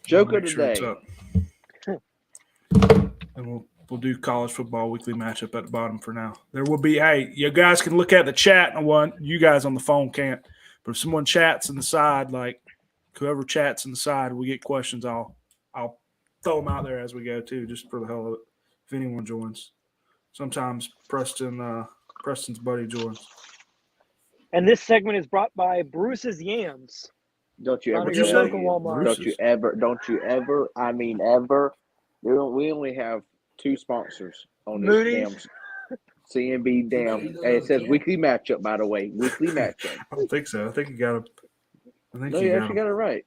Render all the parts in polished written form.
Joke of the day. It's up. And we'll do college football weekly matchup at the bottom for now. There will be, hey, you guys can look at the chat and one. You guys on the phone can't. But if someone chats in the side, like whoever chats in the side, we get questions. I'll throw them out there as we go too, just for the hell of it. If anyone joins, sometimes Preston's buddy joins. And this segment is brought by Bruce's Yams. Don't you ever Out of your say local Walmart. Don't you ever, I mean ever. We only have 2 sponsors on this Moody's. damn C&B damn. And it says weekly matchup, by the way. Weekly matchup. I don't think so. I think you got it. No, you actually got it right.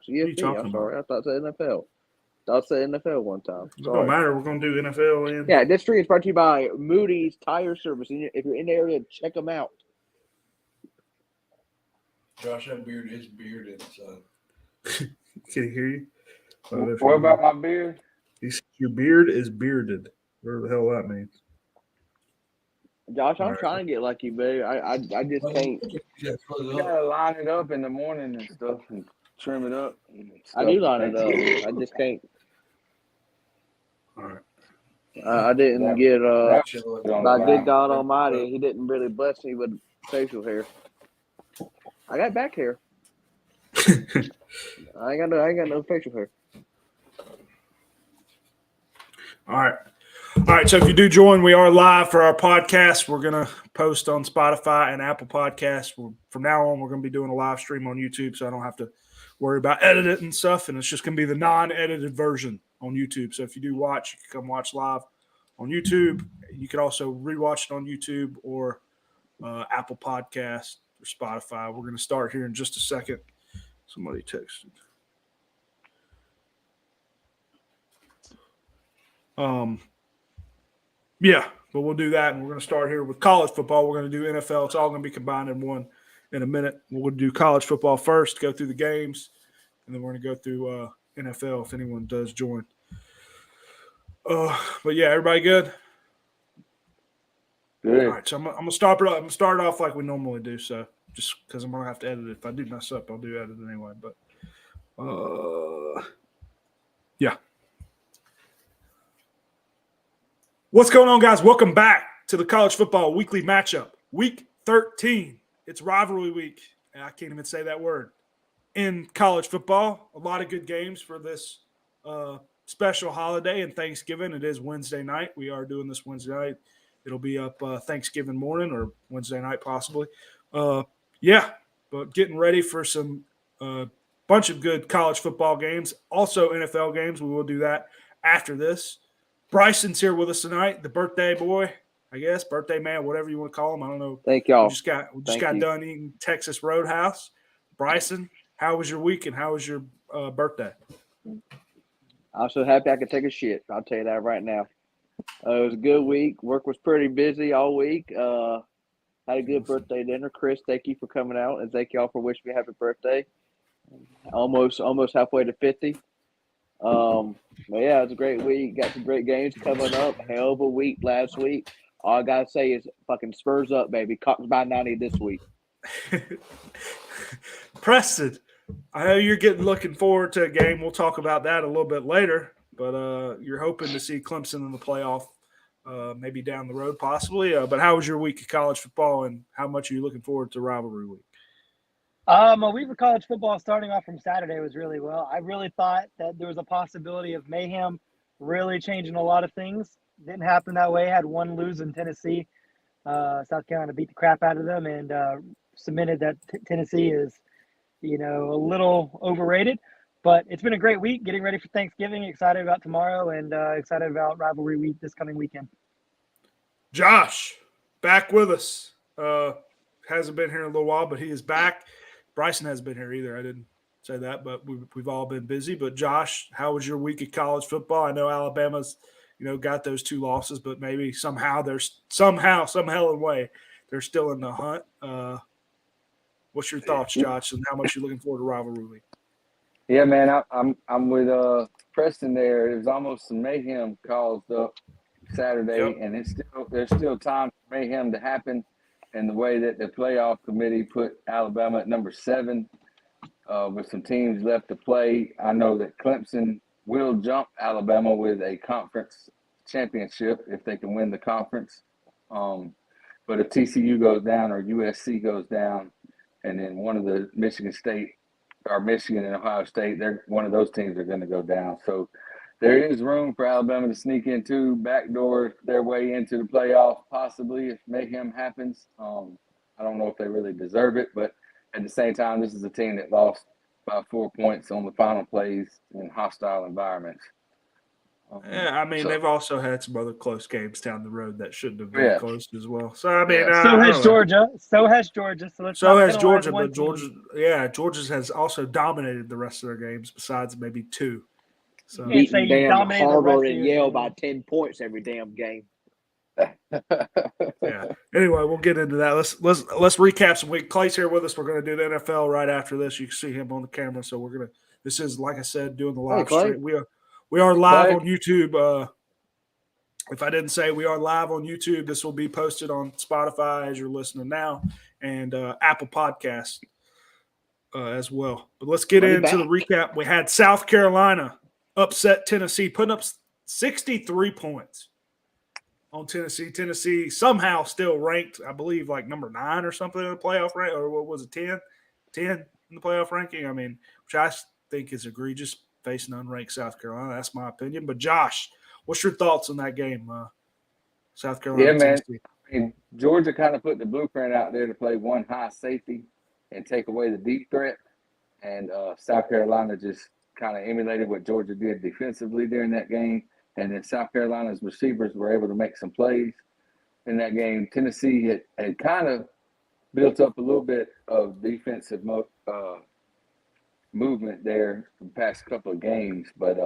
CFB, I'm sorry. I thought it said NFL. I thought it said NFL one time. It don't matter. We're going to do NFL and yeah, this stream is brought to you by Moody's Tire Service. If you're in the area, check them out. Josh, that beard is bearded, so. Can he hear you? What about my beard? He said your beard is bearded. Whatever the hell that means. Josh, I'm trying to get like you, babe. I just can't. You gotta line it up in the morning and stuff and trim it up. I do line it up. I just can't. All right. I didn't get by good God Almighty, he didn't really bless me with facial hair. I got back hair. I ain't got no facial hair. All right. So if you do join, we are live for our podcast. We're gonna post on Spotify and Apple Podcasts. From now on, we're gonna be doing a live stream on YouTube, so I don't have to worry about editing and stuff. And it's just gonna be the non-edited version on YouTube. So if you do watch, you can come watch live on YouTube. You can also rewatch it on YouTube or Apple Podcast or Spotify. We're gonna start here in just a second. Somebody texted. Yeah, but we'll do that, and we're going to start here with college football. We're going to do NFL. It's all going to be combined in one in a minute. We're going to do college football first, go through the games, and then we're going to go through NFL if anyone does join. But yeah, everybody good? Good. All right, so I'm gonna start it. I'm gonna start it off like we normally do. So just because I'm gonna have to edit it. If I do mess up, I'll do edit anyway. But yeah. What's going on, guys? Welcome back to the college football weekly matchup. Week 13. It's rivalry week. And I can't even say that word. In college football, a lot of good games for this special holiday and Thanksgiving. It is Wednesday night. We are doing this Wednesday night. It'll be up Thanksgiving morning or Wednesday night possibly. Yeah, but getting ready for some bunch of good college football games. Also NFL games. We will do that after this. Bryson's here with us tonight, the birthday boy, I guess, birthday man, whatever you want to call him. I don't know. Thank y'all. We just got done eating Texas Roadhouse. Bryson, how was your week and how was your birthday? I'm so happy I could take a shit. I'll tell you that right now. It was a good week. Work was pretty busy all week. Had a good birthday dinner. Chris, thank you for coming out, and thank y'all for wishing me happy birthday. Almost halfway to 50. But yeah, it was a great week. Got some great games coming up. Hell of a week last week. All I gotta say is fucking Spurs up, baby. Cox by 90 this week. Preston, I know you're looking forward to a game. We'll talk about that a little bit later. But you're hoping to see Clemson in the playoff, maybe down the road possibly. But how was your week of college football, and how much are you looking forward to rivalry week? A week of college football starting off from Saturday was really well. I really thought that there was a possibility of mayhem really changing a lot of things. Didn't happen that way. Had one lose in Tennessee. South Carolina beat the crap out of them and cemented that Tennessee is, a little overrated. But it's been a great week, getting ready for Thanksgiving, excited about tomorrow, and excited about rivalry week this coming weekend. Josh, back with us. Hasn't been here in a little while, but he is back. Bryson hasn't been here either. I didn't say that, but we've all been busy. But Josh, how was your week of college football? I know Alabama's, got those 2 losses, but maybe somehow some hell and way they're still in the hunt. What's your thoughts, Josh, and how much you're looking forward to rivalry week? Yeah, man, I'm with Preston there. It was almost some mayhem caused up Saturday, Yep. and there's still time for mayhem to happen. And the way that the playoff committee put Alabama at number 7, with some teams left to play. I know that Clemson will jump Alabama with a conference championship if they can win the conference. But if TCU goes down or USC goes down, and then one of the Michigan and Ohio State, one of those teams are going to go down. So there is room for Alabama to sneak into, backdoor their way into the playoff, possibly if mayhem happens. I don't know if they really deserve it, but at the same time, this is a team that lost by 4 points on the final plays in hostile environments. Yeah, I mean, so- they've also had some other close games down the road that shouldn't have been Yeah. close as well. So, I mean, Yeah. So I has don't know. Georgia. So has Georgia. So let's So not has penalize Georgia, one but Georgia, team. Georgia has also dominated the rest of their games besides maybe two. So You can't say Beating you damn dominated the rest Harvard of and your Yale game. by 10 points every damn game. yeah. Anyway, we'll get into that. Let's recap some week. Clay's here with us. We're going to do the NFL right after this. You can see him on the camera. So we're gonna. This is, like I said, doing the live Clay. stream. We are live Clay. on YouTube. If I didn't say, we are live on YouTube. This will be posted on Spotify as you're listening now, and Apple Podcasts as well. But let's get into the recap. We had South Carolina upset Tennessee, putting up 63 points on Tennessee. Tennessee somehow still ranked, I believe, like number 9 or something in the playoff rank, or what was it, 10? 10 in the playoff ranking. I mean, which I think is egregious facing unranked South Carolina. That's my opinion. But Josh, what's your thoughts on that game, South Carolina? Yeah, man. Tennessee? I mean, Georgia kind of put the blueprint out there to play one high safety and take away the deep threat. And South Carolina just kind of emulated what Georgia did defensively during that game. And then South Carolina's receivers were able to make some plays in that game. Tennessee had kind of built up a little bit of defensive movement there the past couple of games. But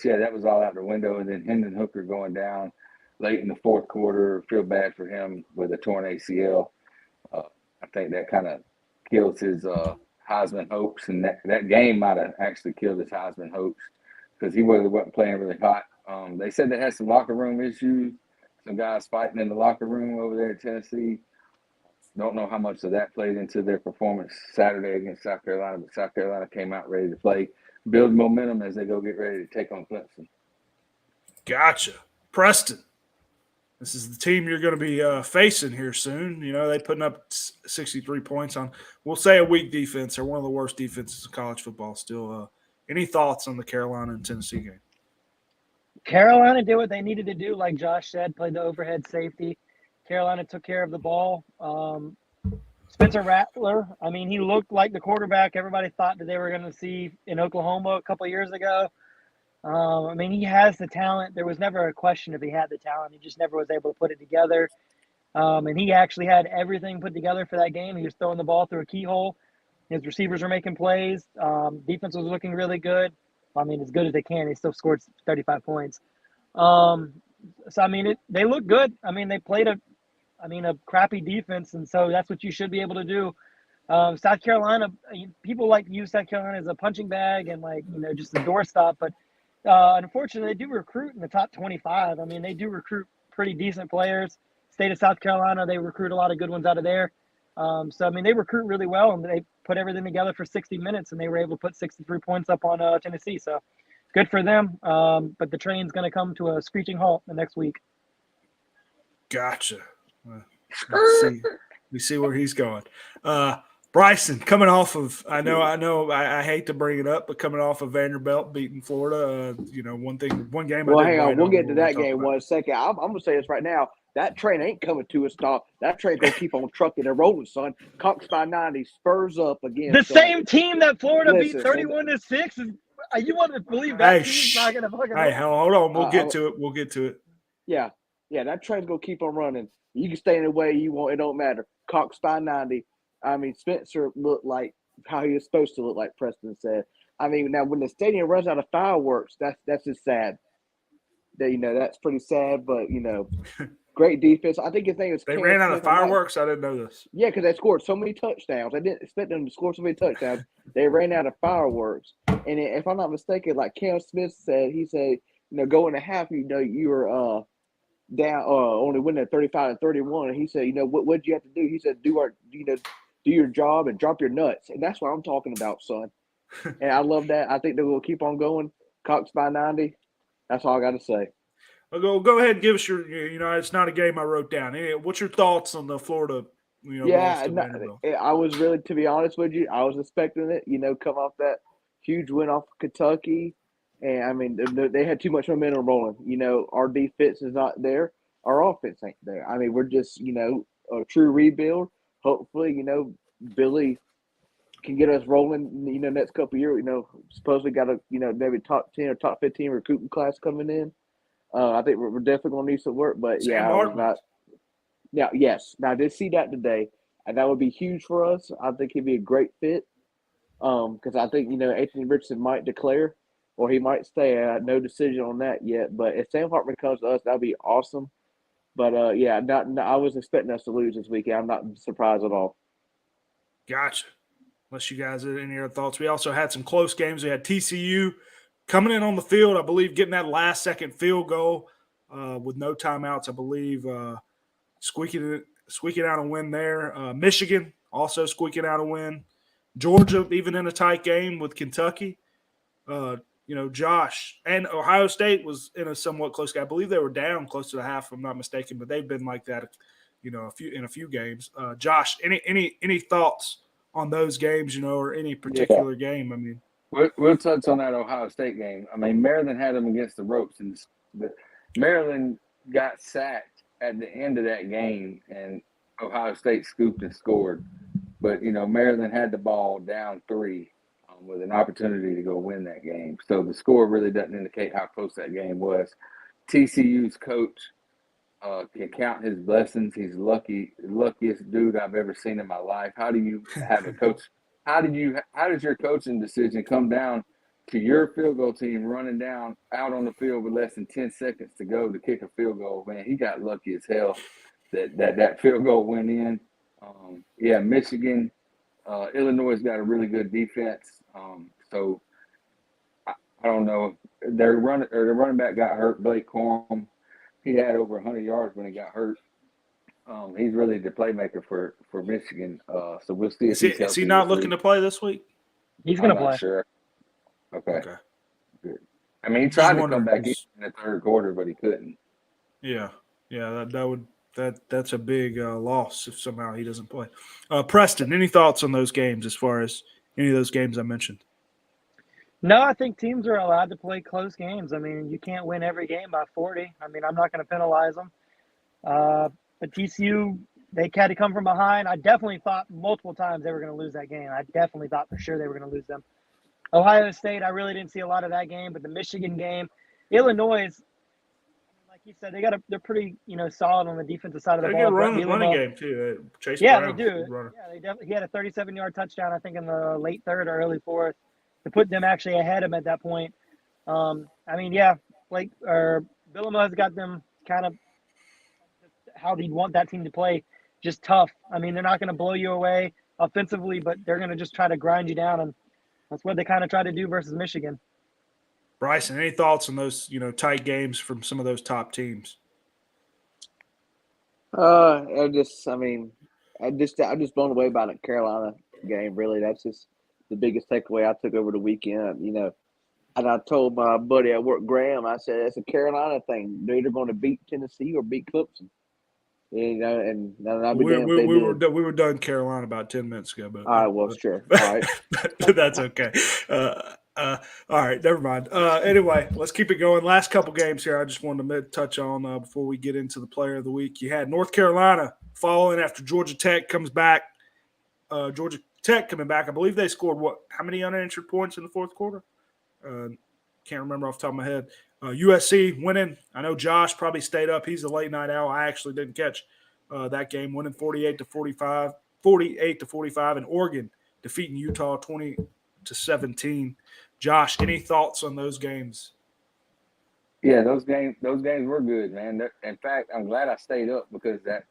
yeah, that was all out the window. And then Hendon Hooker going down late in the fourth quarter. Feel bad for him with a torn ACL. I think that kind of kills his Heisman hopes, and that game might have actually killed his Heisman hopes because he really wasn't playing really hot. They said they had some locker room issues, some guys fighting in the locker room over there at Tennessee. Don't know how much of that played into their performance Saturday against South Carolina, but South Carolina came out ready to play, build momentum as they go get ready to take on Clemson. Gotcha. Preston, this is the team you're going to be facing here soon. You know, they putting up 63 points on, we'll say, a weak defense. They're one of the worst defenses in college football still. Any thoughts on the Carolina and Tennessee game? Carolina did what they needed to do, like Josh said, played the overhead safety. Carolina took care of the ball. Spencer Rattler, I mean, he looked like the quarterback everybody thought that they were going to see in Oklahoma a couple of years ago. I mean, he has the talent. There was never a question if he had the talent. He just never was able to put it together. And he actually had everything put together for that game. He was throwing the ball through a keyhole. His receivers were making plays. Defense was looking really good. I mean, as good as they can. They still scored 35 points. So, I mean, they look good. I mean, they played a crappy defense, and so that's what you should be able to do. South Carolina, people like to use South Carolina as a punching bag and, like, you know, just a doorstop. But unfortunately, they do recruit in the top 25. I mean, they do recruit pretty decent players. State of South Carolina, they recruit a lot of good ones out of there. So, I mean, they recruit really well, and they put everything together for 60 minutes, and they were able to put 63 points up on Tennessee. So, good for them. But the train's going to come to a screeching halt the next week. Gotcha. We see where he's going. Bryson, coming off of, I hate to bring it up, but coming off of Vanderbilt beating Florida, one game. Well, hang on. We'll get to that game 1 second. I'm going to say this right now. That train ain't coming to a stop. That train's going to keep on trucking and rolling, son. Cox by 90, Spurs up again. The son. Same team that Florida beat Listen, 31-6. You want to believe that team's not going to fucking Hey, hold on. We'll get to it. Yeah, that train's going to keep on running. You can stay in the way you want. It don't matter. Cox by 90. I mean, Spencer looked like how he was supposed to look, like Preston said. I mean, now when the stadium runs out of fireworks, that's just sad. That's pretty sad, but, great defense. I think his name is They Cam ran out Smith. of fireworks? I didn't know this. Yeah, because they scored so many touchdowns. I didn't expect them to score so many touchdowns. They ran out of fireworks. And if I'm not mistaken, like Cam Smith said, he said, going to half, you were down, only winning 35-31. And he said, what'd you have to do? He said, do your job and drop your nuts. And that's what I'm talking about, son. And I love that. I think they will keep on going. Cox by 90. That's all I got to say. Go ahead and give us your. It's not a game I wrote down. What's your thoughts on the Florida? Loss Yeah, to Vanderbilt. I was really, to be honest with you, I was expecting it. Come off that huge win off Kentucky, and I mean they had too much momentum rolling. Our defense is not there. Our offense ain't there. I mean, we're just a true rebuild. Hopefully, Billy can get us rolling. Next couple of years. Supposedly got a maybe top 10 or top 15 recruiting class coming in. I think we're definitely gonna need some work. But Sam yeah, I was Hartman. not. Now, yes. Now, I did see that today, and that would be huge for us. I think he'd be a great fit because I think, Anthony Richardson might declare or he might stay. No decision on that yet. But if Sam Hartman comes to us, that would be awesome. But, yeah, I was expecting us to lose this weekend. I'm not surprised at all. Gotcha. Unless you guys had any other thoughts. We also had some close games. We had TCU coming in on the field, I believe, getting that last-second field goal with no timeouts, I believe, squeaking out a win there. Michigan also squeaking out a win. Georgia even in a tight game with Kentucky. Josh and Ohio State was in a somewhat close game. I believe they were down close to the half, if I'm not mistaken, but they've been like that, a few games. Josh, any thoughts on those games, or any particular game? I mean, we'll touch on that Ohio State game. I mean, Maryland had them against the ropes, and Maryland got sacked at the end of that game, and Ohio State scooped and scored. But, Maryland had the ball down 3 with an opportunity to go win that game. So the score really doesn't indicate how close that game was. TCU's coach can count his blessings. He's luckiest dude I've ever seen in my life. How do you have a coach? How does your coaching decision come down to your field goal team running down out on the field with less than 10 seconds to go to kick a field goal? Man, he got lucky as hell that field goal went in. Michigan, Illinois has got a really good defense. So I don't know. Their running back got hurt. Blake Corum, he had over 100 yards when he got hurt. He's really the playmaker for Michigan. So we'll see if is he not looking to play this week? He's going to play. Not sure. Okay. Good. I mean, he Just tried to come back in the third quarter, but he couldn't. Yeah. That's a big loss if somehow he doesn't play. Preston, any thoughts on those games as far as any of those games I mentioned? No, I think teams are allowed to play close games. I mean, you can't win every game by 40. I mean, I'm not going to penalize them. But TCU, they had to come from behind. I definitely thought multiple times they were going to lose that game. I definitely thought for sure they were going to lose them. Ohio State, I really didn't see a lot of that game, but the Michigan game, Illinois, like you said, they're pretty solid on the defensive side of the ball. They running game too. Chase Brown, they do. He had a 37-yard touchdown, I think, in the late third or early fourth to put them actually ahead of him at that point. Bielema has got them kind of how he'd want that team to play, just tough. I mean, they're not going to blow you away offensively, but they're going to just try to grind you down, and that's what they kind of try to do versus Michigan. Bryson, any thoughts on those, tight games from some of those top teams? I'm just blown away by the Carolina game. Really, that's just the biggest takeaway I took over the weekend. And I told my buddy at work, Graham, I said it's a Carolina thing. They're either going to beat Tennessee or beat Clemson. And I'll be damned if they did. We were done Carolina about 10 minutes ago. But all right, well, sure. All right, that's okay. All right, never mind. Anyway, let's keep it going. Last couple games here, I just wanted to touch on before we get into the player of the week. You had North Carolina following after Georgia Tech comes back. Georgia Tech coming back. I believe they scored how many unanswered points in the fourth quarter? Can't remember off the top of my head. USC winning. I know Josh probably stayed up. He's a late night owl. I actually didn't catch that game, winning 48-45, and Oregon defeating Utah 20-17. Josh, any thoughts on those games? Yeah, those games were good, man. In fact, I'm glad I stayed up because that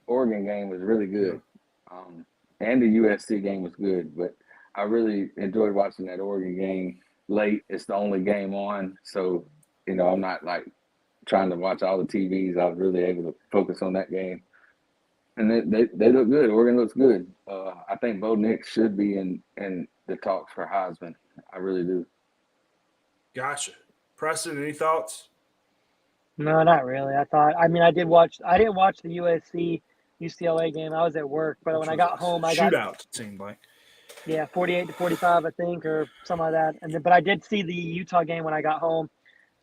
Oregon game was really good, and the USC game was good. But I really enjoyed watching that Oregon game late. It's the only game on, so I'm not like trying to watch all the TVs. I was really able to focus on that game, and they look good. Oregon looks good. I think Bo Nix should be in the talks for Heisman. I really do. Gotcha. Preston, any thoughts? No, not really. I didn't watch the USC UCLA game. I was at work, but Which when I was got a home, shootout, it seemed like. 48-45, I think, or something like that. But I did see the Utah game when I got home.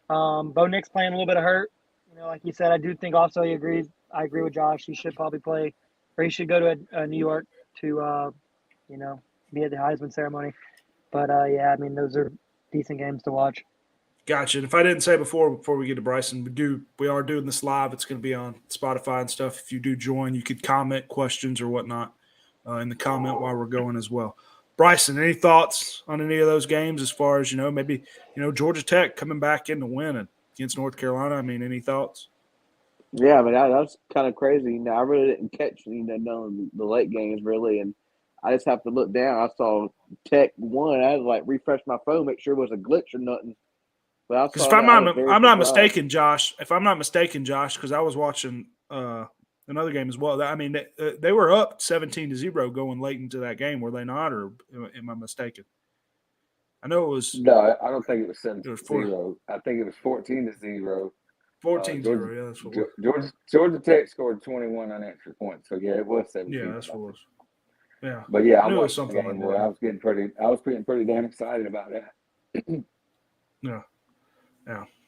Bo Nix playing a little bit of hurt. Like you said, I do think also I agree with Josh. He should probably play, or he should go to New York to, be at the Heisman ceremony. But those are decent games to watch. Gotcha. And if I didn't say before we get to Bryson, we are doing this live. It's going to be on Spotify and stuff. If you do join, you could comment questions or whatnot in the comment while we're going as well. Bryson, any thoughts on any of those games as far as, maybe, Georgia Tech coming back in to win against North Carolina? I mean, any thoughts? Yeah, that was kind of crazy. I really didn't catch none of the late games really, and I just have to look down. I saw Tech won. I had to refresh my phone, make sure it was a glitch or nothing. But I Because saw if that, I was very I'm not surprised. mistaken, Josh, because I was watching another game as well. They were up 17-0 going late into that game, were they not? Or am I mistaken? I know it was. No, I don't think it was 17-0. It was I think it was 14-0. 14-0. Yeah, that's what it was. Georgia Tech scored 21 unanswered points. So yeah, it was 17. Yeah, that's what it was. Yeah, but yeah, I knew it was watched the something game. like Boy, that. I was pretty damn excited about that. Yeah.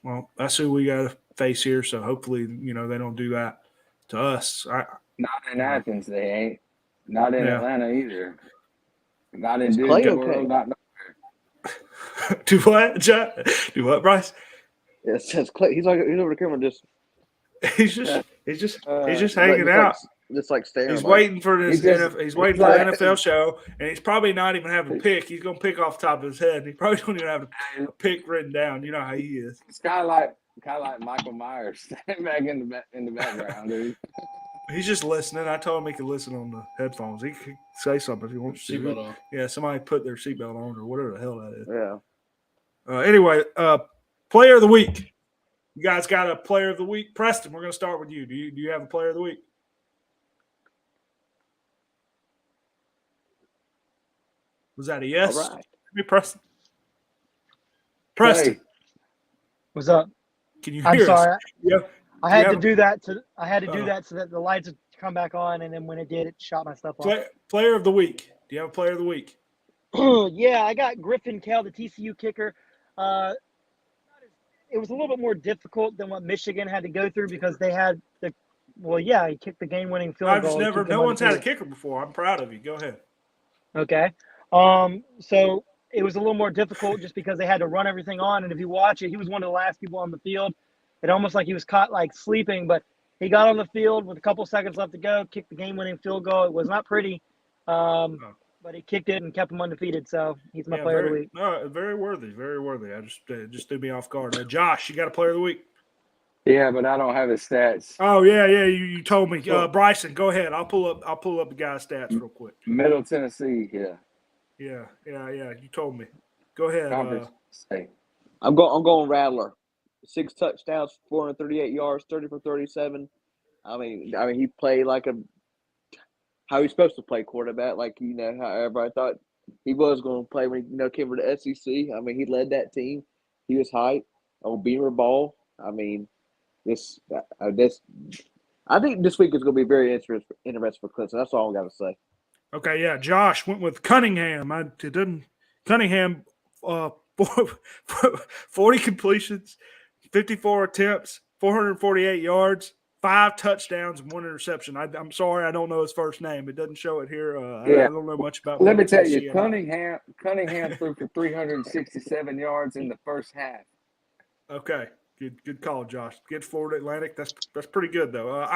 Well, that's who we got to face here. So hopefully, they don't do that to us. Not in Athens, they ain't. Not in Atlanta either. Not in Clay Disney okay? Not Do what, John? Do what, Bryce? It says Clay. He's over the camera, just He's just hanging out. Just staring. He's waiting for this. He's waiting for the NFL show, and he's probably not even having a pick. He's gonna pick off the top of his head. He probably don't even have a pick written down. You know how he is. It's kind of like Michael Myers standing back in the background, dude. He's just listening. I told him he could listen on the headphones. He could say something if he wants to. Seatbelt on. Yeah, somebody put their seatbelt on or whatever the hell that is. Yeah. Anyway, player of the week. You guys got a player of the week? Preston, we're going to start with you. Do you have a player of the week? Was that a yes? All right. Hey, Preston. Preston. Hey. What's up? Can you hear I'm sorry. us? Yeah. I had to do that so that the lights would come back on, and then when it did, it shot my stuff off. Player of the week. Do you have a player of the week? Yeah, I got Griffin Kell, the TCU kicker. It was a little bit more difficult than what Michigan had to go through because they had he kicked the game-winning field goal. No one's had a kicker before. I'm proud of you. Go ahead. Okay. So it was a little more difficult just because they had to run everything on, and if you watch it, he was one of the last people on the field. It almost like he was caught sleeping, but he got on the field with a couple seconds left to go, kicked the game-winning field goal. It was not pretty, but he kicked it and kept him undefeated. So he's my player of the week. No, very worthy, very worthy. I just threw me off guard. Josh, you got a player of the week? Yeah, but I don't have his stats. Oh yeah. You told me. Bryson, go ahead. I'll pull up the guy's stats real quick. Middle Tennessee, yeah. Yeah. You told me. Go ahead. I'm going Rattler. 6 touchdowns, 438 yards, 30 for 37. I mean, he played how he's supposed to play quarterback, how everybody thought he was going to play when he came to the SEC. I mean, he led that team. He was hyped on Beamer ball. I mean, I think this week is going to be very interesting for Clemson. That's all I got to say. Okay, yeah. Josh went with Cunningham. Cunningham, 40 completions, 54 attempts, 448 yards, 5 touchdowns, and 1 interception. I'm sorry, I don't know his first name. It doesn't show it here. I don't know much about. Let me tell you, Cunningham threw for 367 yards in the first half. Okay, good call, Josh. Good Florida Atlantic. That's pretty good though.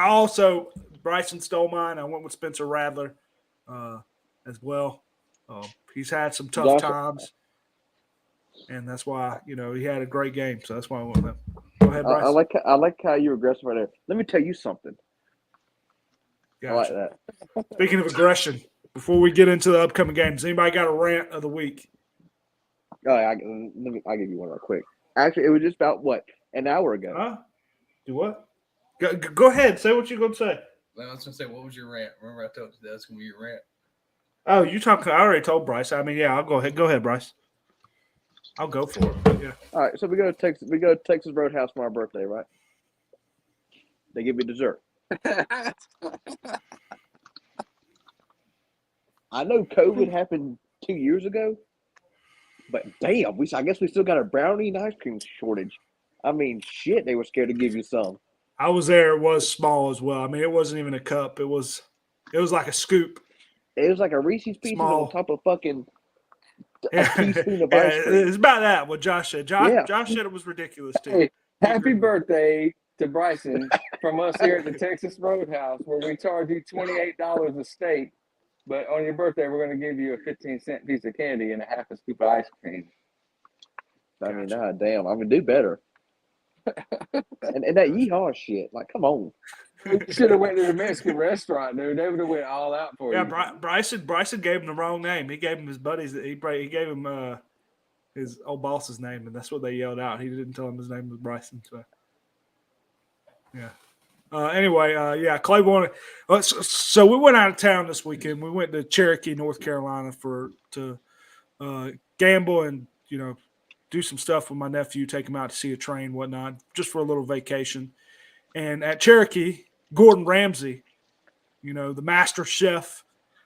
Bryson stole mine. I went with Spencer Rattler as well. He's had some tough times. And that's why, he had a great game. So that's why I went with him. Go ahead, Bryce. I like how you aggressive right there. Let me tell you something. Gotcha. I like that. Speaking of aggression, before we get into the upcoming games, anybody got a rant of the week? I'll give you one real quick. Actually, it was just about, an hour ago. Huh? Do what? Go ahead. Say what you're going to say. I was going to say, what was your rant? Remember I told you that was going to be your rant? Oh, you talking? I already told Bryce. I mean, yeah, I'll go ahead. Go ahead, Bryce. I'll go for it. But yeah. All right, so we go to Texas. We go to Texas Roadhouse for my birthday, right? They give me dessert. I know COVID happened 2 years ago, but damn, I guess we still got a brownie and ice cream shortage. I mean, shit, they were scared to give you some. I was there. It was small as well. I mean, it wasn't even a cup. It was like a scoop. It was like a Reese's Pieces Small. on top of fucking a Yeah, teaspoon of ice cream. it's about that. What Josh said. Josh Yeah. said it was ridiculous too. Hey, happy birthday to Bryson from us here at the Texas Roadhouse, where we charge you $28 a steak, but on your birthday we're going to give you a 15-cent piece of candy and a half a scoop of ice cream. I mean, damn, I'm gonna do better. and that yeehaw shit, like, come on. You should have went to the Mexican restaurant, dude. They would have went all out for you. Yeah, Bryson gave him the wrong name. He gave him his buddies. He gave him his old boss's name, and that's what they yelled out. He didn't tell him his name was Bryson. So, yeah. Anyway, yeah, Clay wanted. So we went out of town this weekend. We went to Cherokee, North Carolina, to gamble and do some stuff with my nephew, take him out to see a train, whatnot, just for a little vacation. And at Cherokee, Gordon Ramsay, the master chef,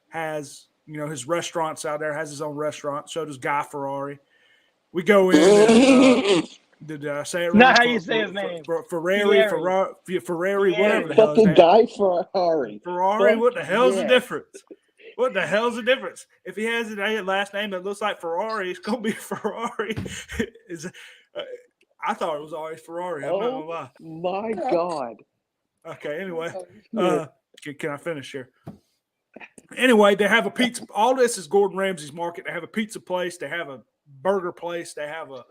has his restaurants out there. Has his own restaurant. So does Guy Ferrari. We go in. And, did I say it wrong? Not how you say his name. Ferrari, whatever the hell his Fucking name. Guy Ferrari. Ferrari. What the hell's the difference? What the hell's the difference? If he has a last name that looks like Ferrari, it's gonna be Ferrari. I thought it was always Ferrari. I'm not gonna lie. My God. Okay. Anyway, can I finish here? Anyway, they have a pizza. All this is Gordon Ramsay's market. They have a pizza place. They have a burger place. They have a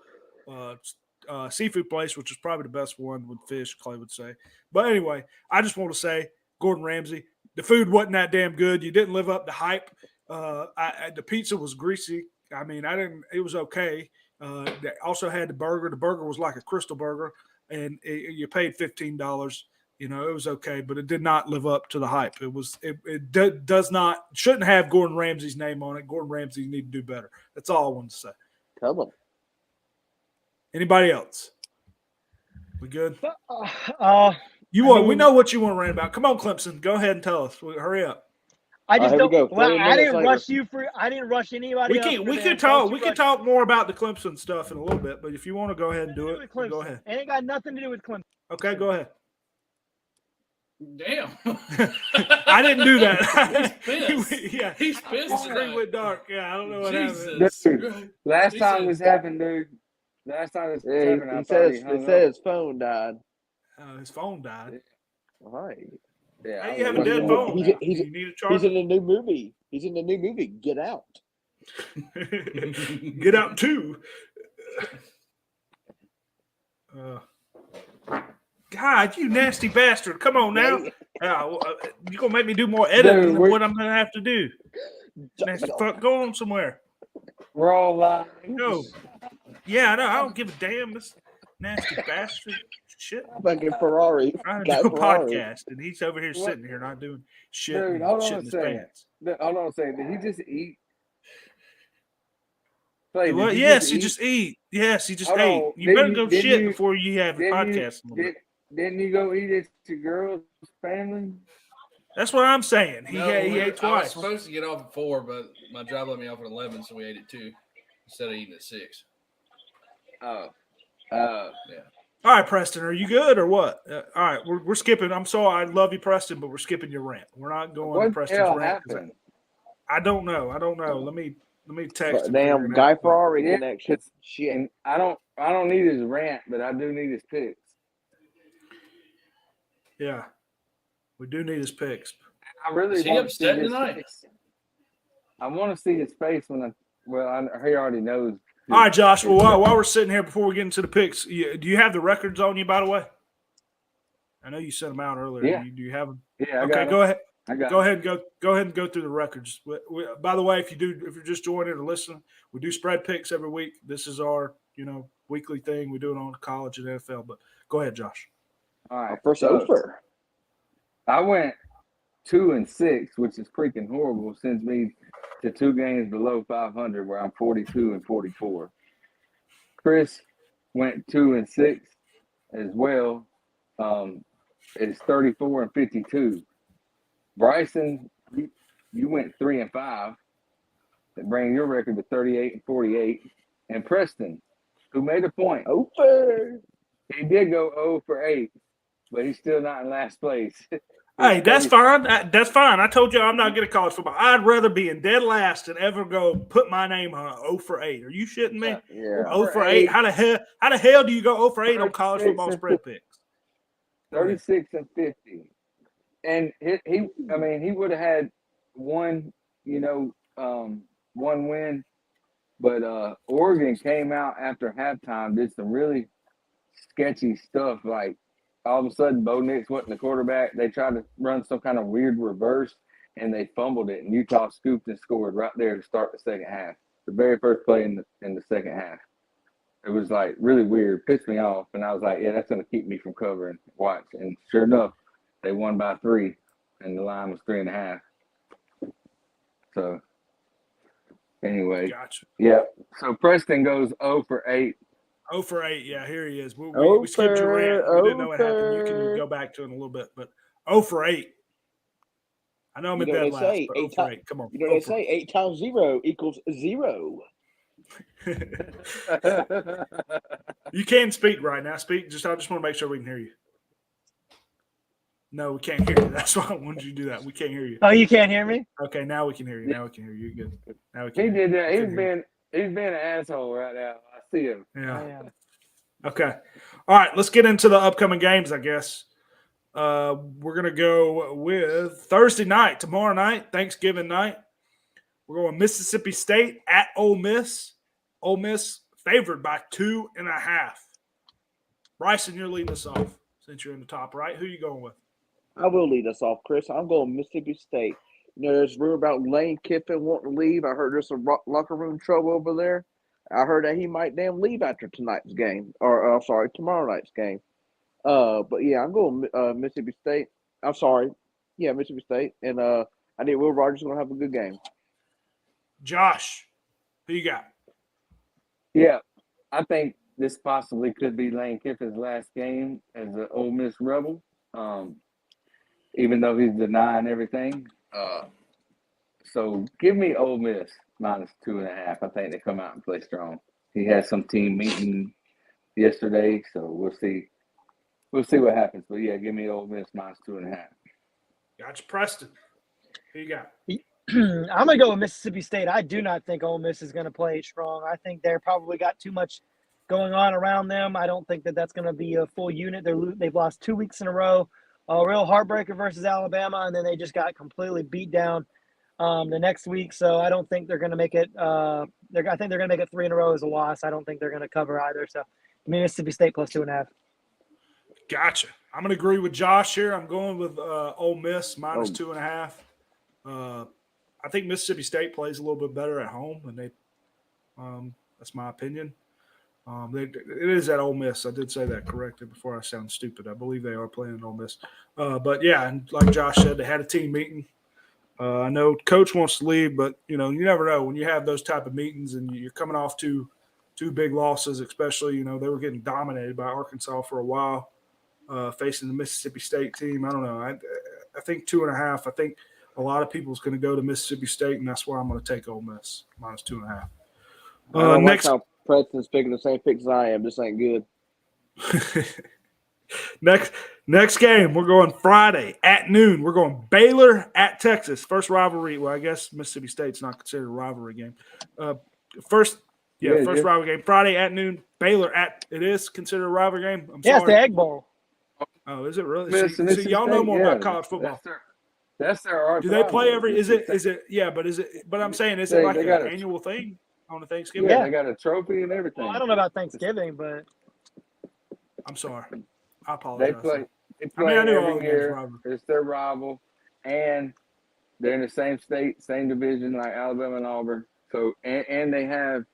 seafood place, which is probably the best one with fish, Clay would say. But anyway, I just want to say, Gordon Ramsay, the food wasn't that damn good. You didn't live up to hype. The pizza was greasy. I mean, it was okay. They also had the burger. The burger was like a crystal burger, and you paid $15. It was okay, but it did not live up to the hype. Shouldn't have Gordon Ramsay's name on it. Gordon Ramsay need to do better. That's all I wanted to say. Tell them. Anybody else? We good? We know what you want to rant about. Come on, Clemson. Go ahead and tell us. Hurry up. I just don't. Go. Well, I didn't rush you for. I didn't rush anybody. We could talk more about the Clemson stuff in a little bit, but if you want to go ahead and do it, go ahead. It ain't got nothing to do with Clemson. Okay, go ahead. Damn. I didn't do that. He's pissed. Yeah, He's pissed. the screen went dark. Yeah, I don't know what happened. Jesus. Dude, last time this happened, dude. Last time this happened, I It says his phone died. His phone died. All right. Yeah, How do you have a dead phone? You need a charger? He's in the new movie. Get Out. Get Out 2. God, you nasty bastard. Come on now. You're going to make me do more editing than what I'm going to have to do. Nasty fuck. Go on somewhere. we're all live. No. Yeah, I know. I don't give a damn. This nasty bastard. Shit. Fucking Ferrari. I'm trying to do a podcast, and he's over here sitting here not doing shit. Dude, hold on shit a in his second. pants. Hold on a second. Did he just eat? Clay, Well, did yes, he just ate. Yes, he just Hold ate. on. You better go Didn't shit you- before you have a podcast. Didn't you go eat at your girl's family? That's what I'm saying. He No, ate I was twice. supposed to get off at 4, but my job let me off at 11, so we ate at 2 instead of eating at 6. Oh. Yeah. All right, Preston, are you good or what? All right, we're skipping. I'm sorry, I love you, Preston, but we're skipping your rant. We're not going to What the Preston's hell rant. happened? I don't know. Let me text him. Damn Guy Ferrari Yeah, connection. Shit. And I don't need his rant, but I do need his picks. Yeah, we do need his picks. I really Is he want to see upset his tonight? face. I want to see his face when he already knows. All right, Josh. Well, while we're sitting here, before we get into the picks, do you have the records on you? By the way, I know you sent them out earlier. Yeah. Do you have them? Yeah, Okay, go ahead. I got Go ahead and go through the records. By the way, if you're just joining or listening, we do spread picks every week. This is our weekly thing. We do it on college and NFL. But go ahead, Josh. All right. First so over. I went 2-6, which is freaking horrible, sends me to 2 games below 500, where I'm 42-44. Chris went 2-6 as well. It's 34-52. Bryson, you went 3-5. That brings your record to 38-48. And Preston, who made a point, Over. he did go 0-for-8, but he's still not in last place. Hey, that's fine. That's fine. I told you I'm not good at college football. I'd rather be in dead last than ever go put my name on 0-for-8. Are you shitting me? Yeah. 0-for-8. How the hell do you go 0-for-8 on college football spread picks? 36-50. And he would have had one win, but Oregon came out after halftime, did some really sketchy stuff. Like all of a sudden, Bo Nix wasn't the quarterback. They tried to run some kind of weird reverse, and they fumbled it. And Utah scooped and scored right there to start the second half. The very first play in the second half. It was like really weird, pissed me off, and I was like, "Yeah, that's going to keep me from covering." Watch, and sure enough, they won by 3, and the line was 3.5. So, anyway, Gotcha. yeah. So Preston goes 0-for-8. 0-for-8. Yeah, here he is. We skipped your rant. We didn't know what happened. You can go back to it in a little bit, but 0-for-8. I know I'm in dead last, but 0-for-8. Come on. You know what they say? 8 times 0 equals 0. You can speak right now. Speak. I just want to make sure we can hear you. No, we can't hear you. That's why I wanted you to do that. We can't hear you. Oh, you can't hear me? Okay, now we can hear you. Now we can hear you. You're good. Now we can He hear did you. that. We can hear He's being an asshole right now. I see him. you. Yeah. I am. Okay. All right. Let's get into the upcoming games, I guess. We're going to go with Thursday night, tomorrow night, Thanksgiving night. We're going Mississippi State at Ole Miss. Ole Miss favored by 2.5. Bryson, you're leading us off since you're in the top right. Who are you going with? I will lead us off, Chris. I'm going Mississippi State. You know, there's rumor about Lane Kiffin wanting to leave. I heard there's some locker room trouble over there. I heard that he might damn leave after tonight's game, or tomorrow night's game. But yeah, I'm going Mississippi State. I'm sorry, yeah, Mississippi State, and I think Will Rogers is going to have a good game. Josh, who you got? Yeah, I think this possibly could be Lane Kiffin's last game as an Ole Miss Rebel, even though he's denying everything. So give me Ole Miss minus 2.5. I think they come out and play strong. He had some team meeting yesterday, so we'll see. We'll see what happens. But yeah, give me Ole Miss minus 2.5. Gotcha. Preston, who you got? I'm going to go with Mississippi State. I do not think Ole Miss is going to play strong. I think they're probably got too much going on around them. I don't think that that's going to be a full unit. They've lost 2 weeks in a row. A real heartbreaker versus Alabama, and then they just got completely beat down the next week. So I don't think they're going to make it. I think they're going to make it 3 in a row as a loss. I don't think they're going to cover either. So Mississippi State plus 2.5. Gotcha. I'm going to agree with Josh here. I'm going with Ole Miss minus 2.5. I think Mississippi State plays a little bit better at home, and they. That's my opinion. It is at Ole Miss. I did say that correctly before I sound stupid. I believe they are playing at Ole Miss. But yeah, and like Josh said, they had a team meeting. I know coach wants to leave, but you never know when you have those type of meetings and you're coming off two big losses, especially. They were getting dominated by Arkansas for a while, facing the Mississippi State team. I don't know. I think 2.5. I think a lot of people's going to go to Mississippi State, and that's why I'm going to take Ole Miss minus 2.5. I don't like how Preston's picking the same picks as I am. This ain't good. Next game, we're going Friday at noon. We're going Baylor at Texas. First rivalry. Well, I guess Mississippi State's not considered a rivalry game. First rivalry game. Friday at noon. Baylor it is considered a rivalry game. I'm sorry. It's the Egg Bowl. Oh, is it really? See, y'all know more about college football. That's their. Do they play every? Is it? Yeah, but is it? But I'm saying, is it like an annual thing on a Thanksgiving? Yeah, they got a trophy and everything. Well, I don't know about Thanksgiving, but I'm sorry. I apologize. They play I knew every all year. It's their rival, and they're in the same state, same division like Alabama and Auburn. So and they have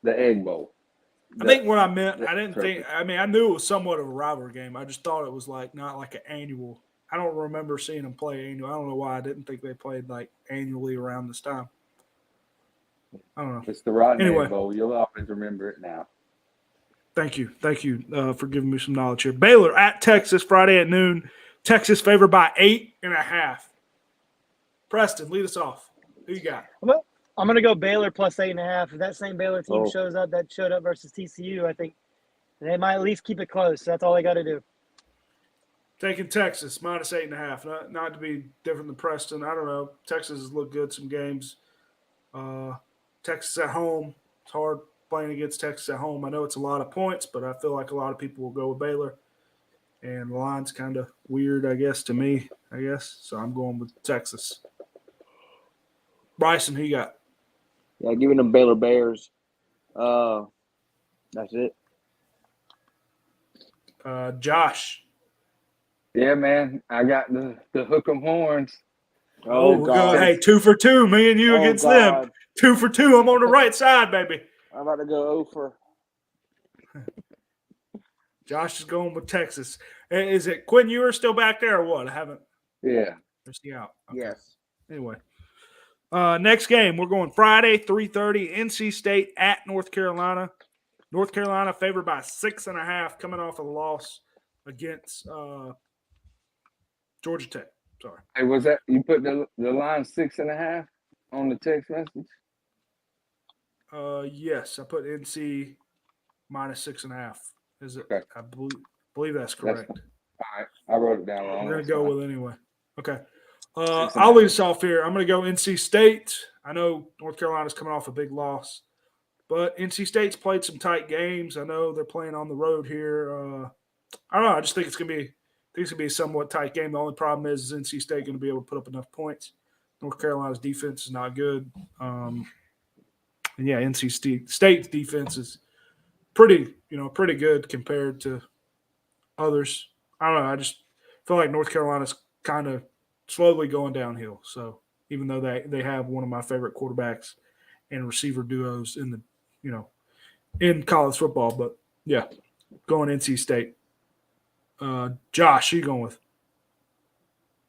the Egg Bowl. I think what I meant, I didn't think. I mean, I knew it was somewhat of a rivalry game. I just thought it was not like an annual. I don't remember seeing them play annual. I don't know why I didn't think they played like annually around this time. I don't know. It's the Rodney Anyway. Bowl. You'll always remember it now. Thank you for giving me some knowledge here. Baylor at Texas Friday at noon. Texas favored by 8.5. Preston, lead us off. Who you got? I'm going to go Baylor plus 8.5. If that same Baylor team Oh. shows up that showed up versus TCU, I think they might at least keep it close. That's all they got to do. Taking Texas minus 8.5. Not to be different than Preston. I don't know. Texas has looked good some games. Texas at home. It's hard playing against Texas at home. I know it's a lot of points, but I feel like a lot of people will go with Baylor. And the line's kind of weird, I guess, to me, So I'm going with Texas. Bryson, who you got? Yeah, giving them Baylor Bears. That's it. Josh. Yeah, man. I got the hook 'em horns. Oh, God. Hey, 2 for 2. Me and you against them. 2 for 2. I'm on the right side, baby. I'm about to go over. Josh is going with Texas. Is it Quinn Ewers still back there or what? I haven't. Yeah. Is he out? Okay. Yes. Anyway. Next game, we're going Friday, 3:30, NC State at North Carolina. North Carolina favored by 6.5, coming off a loss against Georgia Tech. Sorry. Hey, was that you put the line 6.5 on the text message? Yes, I put NC minus 6.5. Is it? Okay. I believe that's correct. All right. I wrote it down wrong. We're going to go with anyway. Okay. 6.5. I'll lead us off here. I'm going to go NC State. I know North Carolina's coming off a big loss, but NC State's played some tight games. I know they're playing on the road here. I don't know. I just think it's going to be a somewhat tight game. The only problem is NC State going to be able to put up enough points. North Carolina's defense is not good. And yeah, NC State's defense is pretty good compared to others. I don't know. I just feel like North Carolina's kind of slowly going downhill. So even though they have one of my favorite quarterbacks and receiver duos in college football, but yeah, going NC State. Josh, who you going with?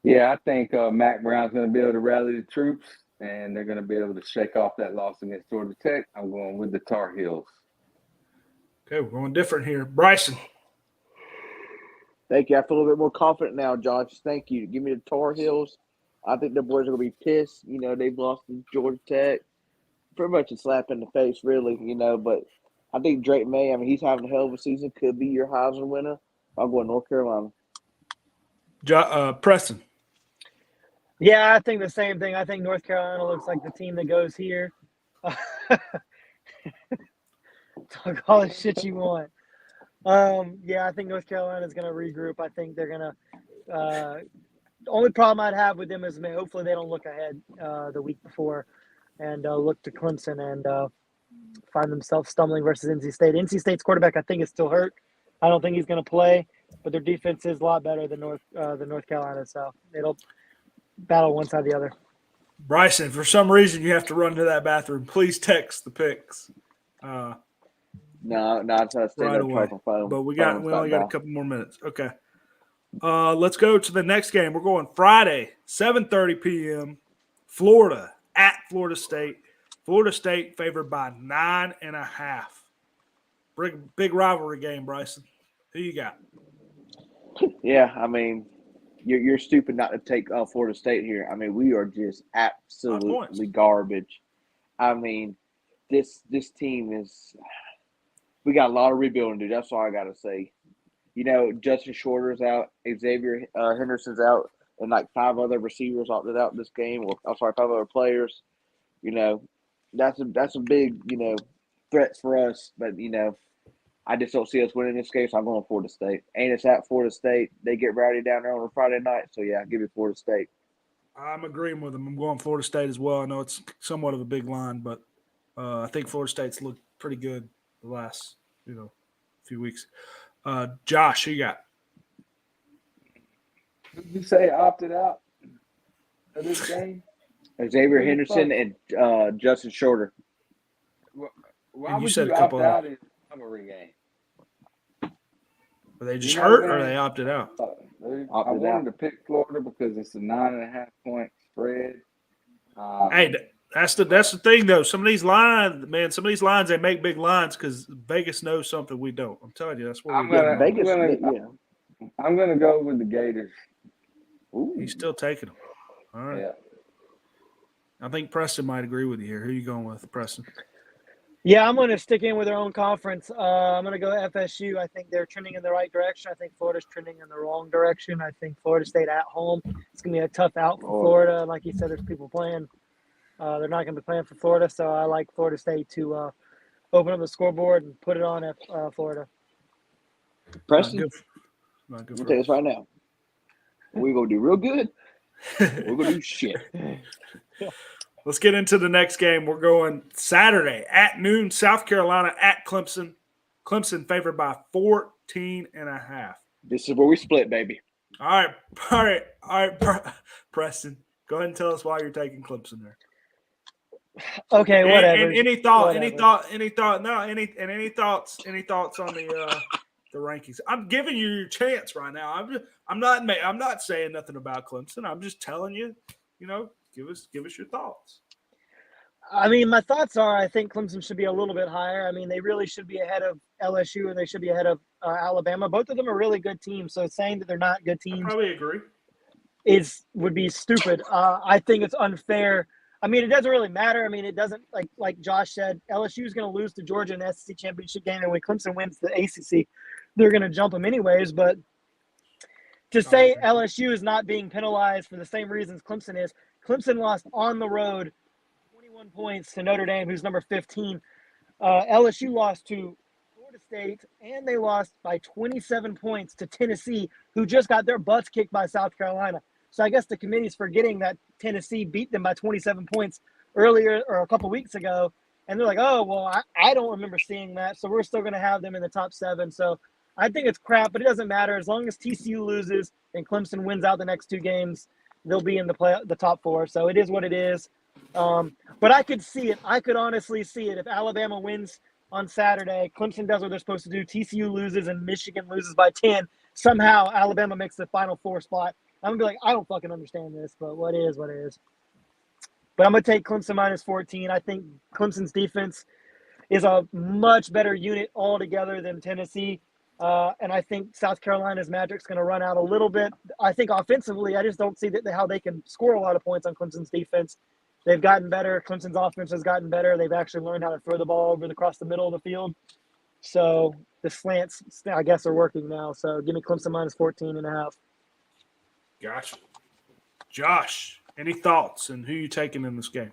Yeah, I think Mac Brown's going to be able to rally the troops, and they're going to be able to shake off that loss against Georgia Tech. I'm going with the Tar Heels. Okay, we're going different here. Bryson. Thank you. I feel a little bit more confident now, Josh. Thank you. Give me the Tar Heels. I think the boys are going to be pissed. They've lost to Georgia Tech. Pretty much a slap in the face, really, but I think Drake May, he's having a hell of a season, could be your Heisman winner. I'm going North Carolina. Preston. Yeah, I think the same thing. I think North Carolina looks like the team that goes here. Talk all the shit you want. Yeah, I think North Carolina is going to regroup. I think they're going to the only problem I'd have with them is hopefully they don't look ahead the week before and look to Clemson and find themselves stumbling versus NC State. NC State's quarterback, I think, is still hurt. I don't think he's going to play, but their defense is a lot better than North Carolina, so it'll battle one side or the other. Bryson, for some reason you have to run to that bathroom. Please text the picks. No, I try to stay Right there away. phone. But we only got a couple more minutes. Okay. Let's go to the next game. We're going Friday, 7:30 p.m. Florida at Florida State. Florida State favored by 9.5. Big rivalry game, Bryson. Who you got? Yeah, you're stupid not to take Florida State here. We are just absolutely garbage. This team is – we got a lot of rebuilding to do. That's all I got to say. Justin Shorter's out. Xavier Henderson's out. And, 5 other receivers opted out in this game. 5 other players. That's a big, threat for us. But, I just don't see us winning this game, so I'm going Florida State. And it's at Florida State. They get rowdy down there on a Friday night. So, yeah, give me Florida State. I'm agreeing with them. I'm going Florida State as well. I know it's somewhat of a big line, but I think Florida State's looked pretty good the last, few weeks. Josh, who you got? Did you say opted out of this game? Xavier Henderson and Justin Shorter. Why And would said you a couple opt of out in the Montgomery game? Are they just hurt or they opted out? I Opted wanted out. to pick Florida because it's a 9.5-point spread. Hey, that's the thing though. Some of these lines, they make big lines because Vegas knows something we don't. I'm telling you, that's where I'm we're gonna, getting. Vegas, yeah. I'm gonna go with the Gators. Ooh. He's still taking them. All right. Yeah. I think Preston might agree with you here. Who are you going with, Preston? Yeah, I'm going to stick in with their own conference. I'm going to go FSU. I think they're trending in the right direction. I think Florida's trending in the wrong direction. I think Florida State at home. It's going to be a tough out for Florida. Like you said, there's people playing. They're not going to be playing for Florida, so I like Florida State to open up the scoreboard and put it on at Florida. Preston, Not good I'm for tell you us. this right now. We're gonna do real good. We're gonna do shit. Let's get into the next game. We're going Saturday at noon, South Carolina at Clemson. Clemson favored by 14.5. This is where we split, baby. All right, Preston. Go ahead and tell us why you're taking Clemson there. Okay, whatever. And any thoughts on the rankings? I'm giving you your chance right now. I'm not saying nothing about Clemson. I'm just telling you, give us your thoughts. I mean, my thoughts are I think Clemson should be a little bit higher. I mean, they really should be ahead of LSU and they should be ahead of Alabama. Both of them are really good teams. So saying that they're not good teams I probably agree. would be stupid. I think it's unfair. I mean, it doesn't really matter. I mean, it doesn't like Josh said. LSU is going to lose to Georgia in the SEC championship game, and when Clemson wins the ACC, they're going to jump them anyways. But to say LSU is not being penalized for the same reasons Clemson is, Clemson lost on the road 21 points to Notre Dame, who's number 15. LSU lost to Florida State, and they lost by 27 points to Tennessee, who just got their butts kicked by South Carolina. So I guess the committee's forgetting that Tennessee beat them by 27 points earlier or a couple weeks ago. And they're like, oh, well, I don't remember seeing that. So we're still going to have them in the top 7. So I think it's crap, but it doesn't matter. As long as TCU loses and Clemson wins out the next 2 games, they'll be in the top 4. So it is what it is. But I could see it. I could honestly see it. If Alabama wins on Saturday, Clemson does what they're supposed to do, TCU loses, and Michigan loses by 10, somehow Alabama makes the Final 4 spot. I'm going to be like, I don't fucking understand this, but what is. But I'm going to take Clemson minus 14. I think Clemson's defense is a much better unit altogether than Tennessee. And I think South Carolina's magic's going to run out a little bit. I think offensively, I just don't see how they can score a lot of points on Clemson's defense. They've gotten better. Clemson's offense has gotten better. They've actually learned how to throw the ball across the middle of the field. So the slants, I guess, are working now. So give me Clemson minus 14.5. Gotcha. Josh, any thoughts and who you taking in this game?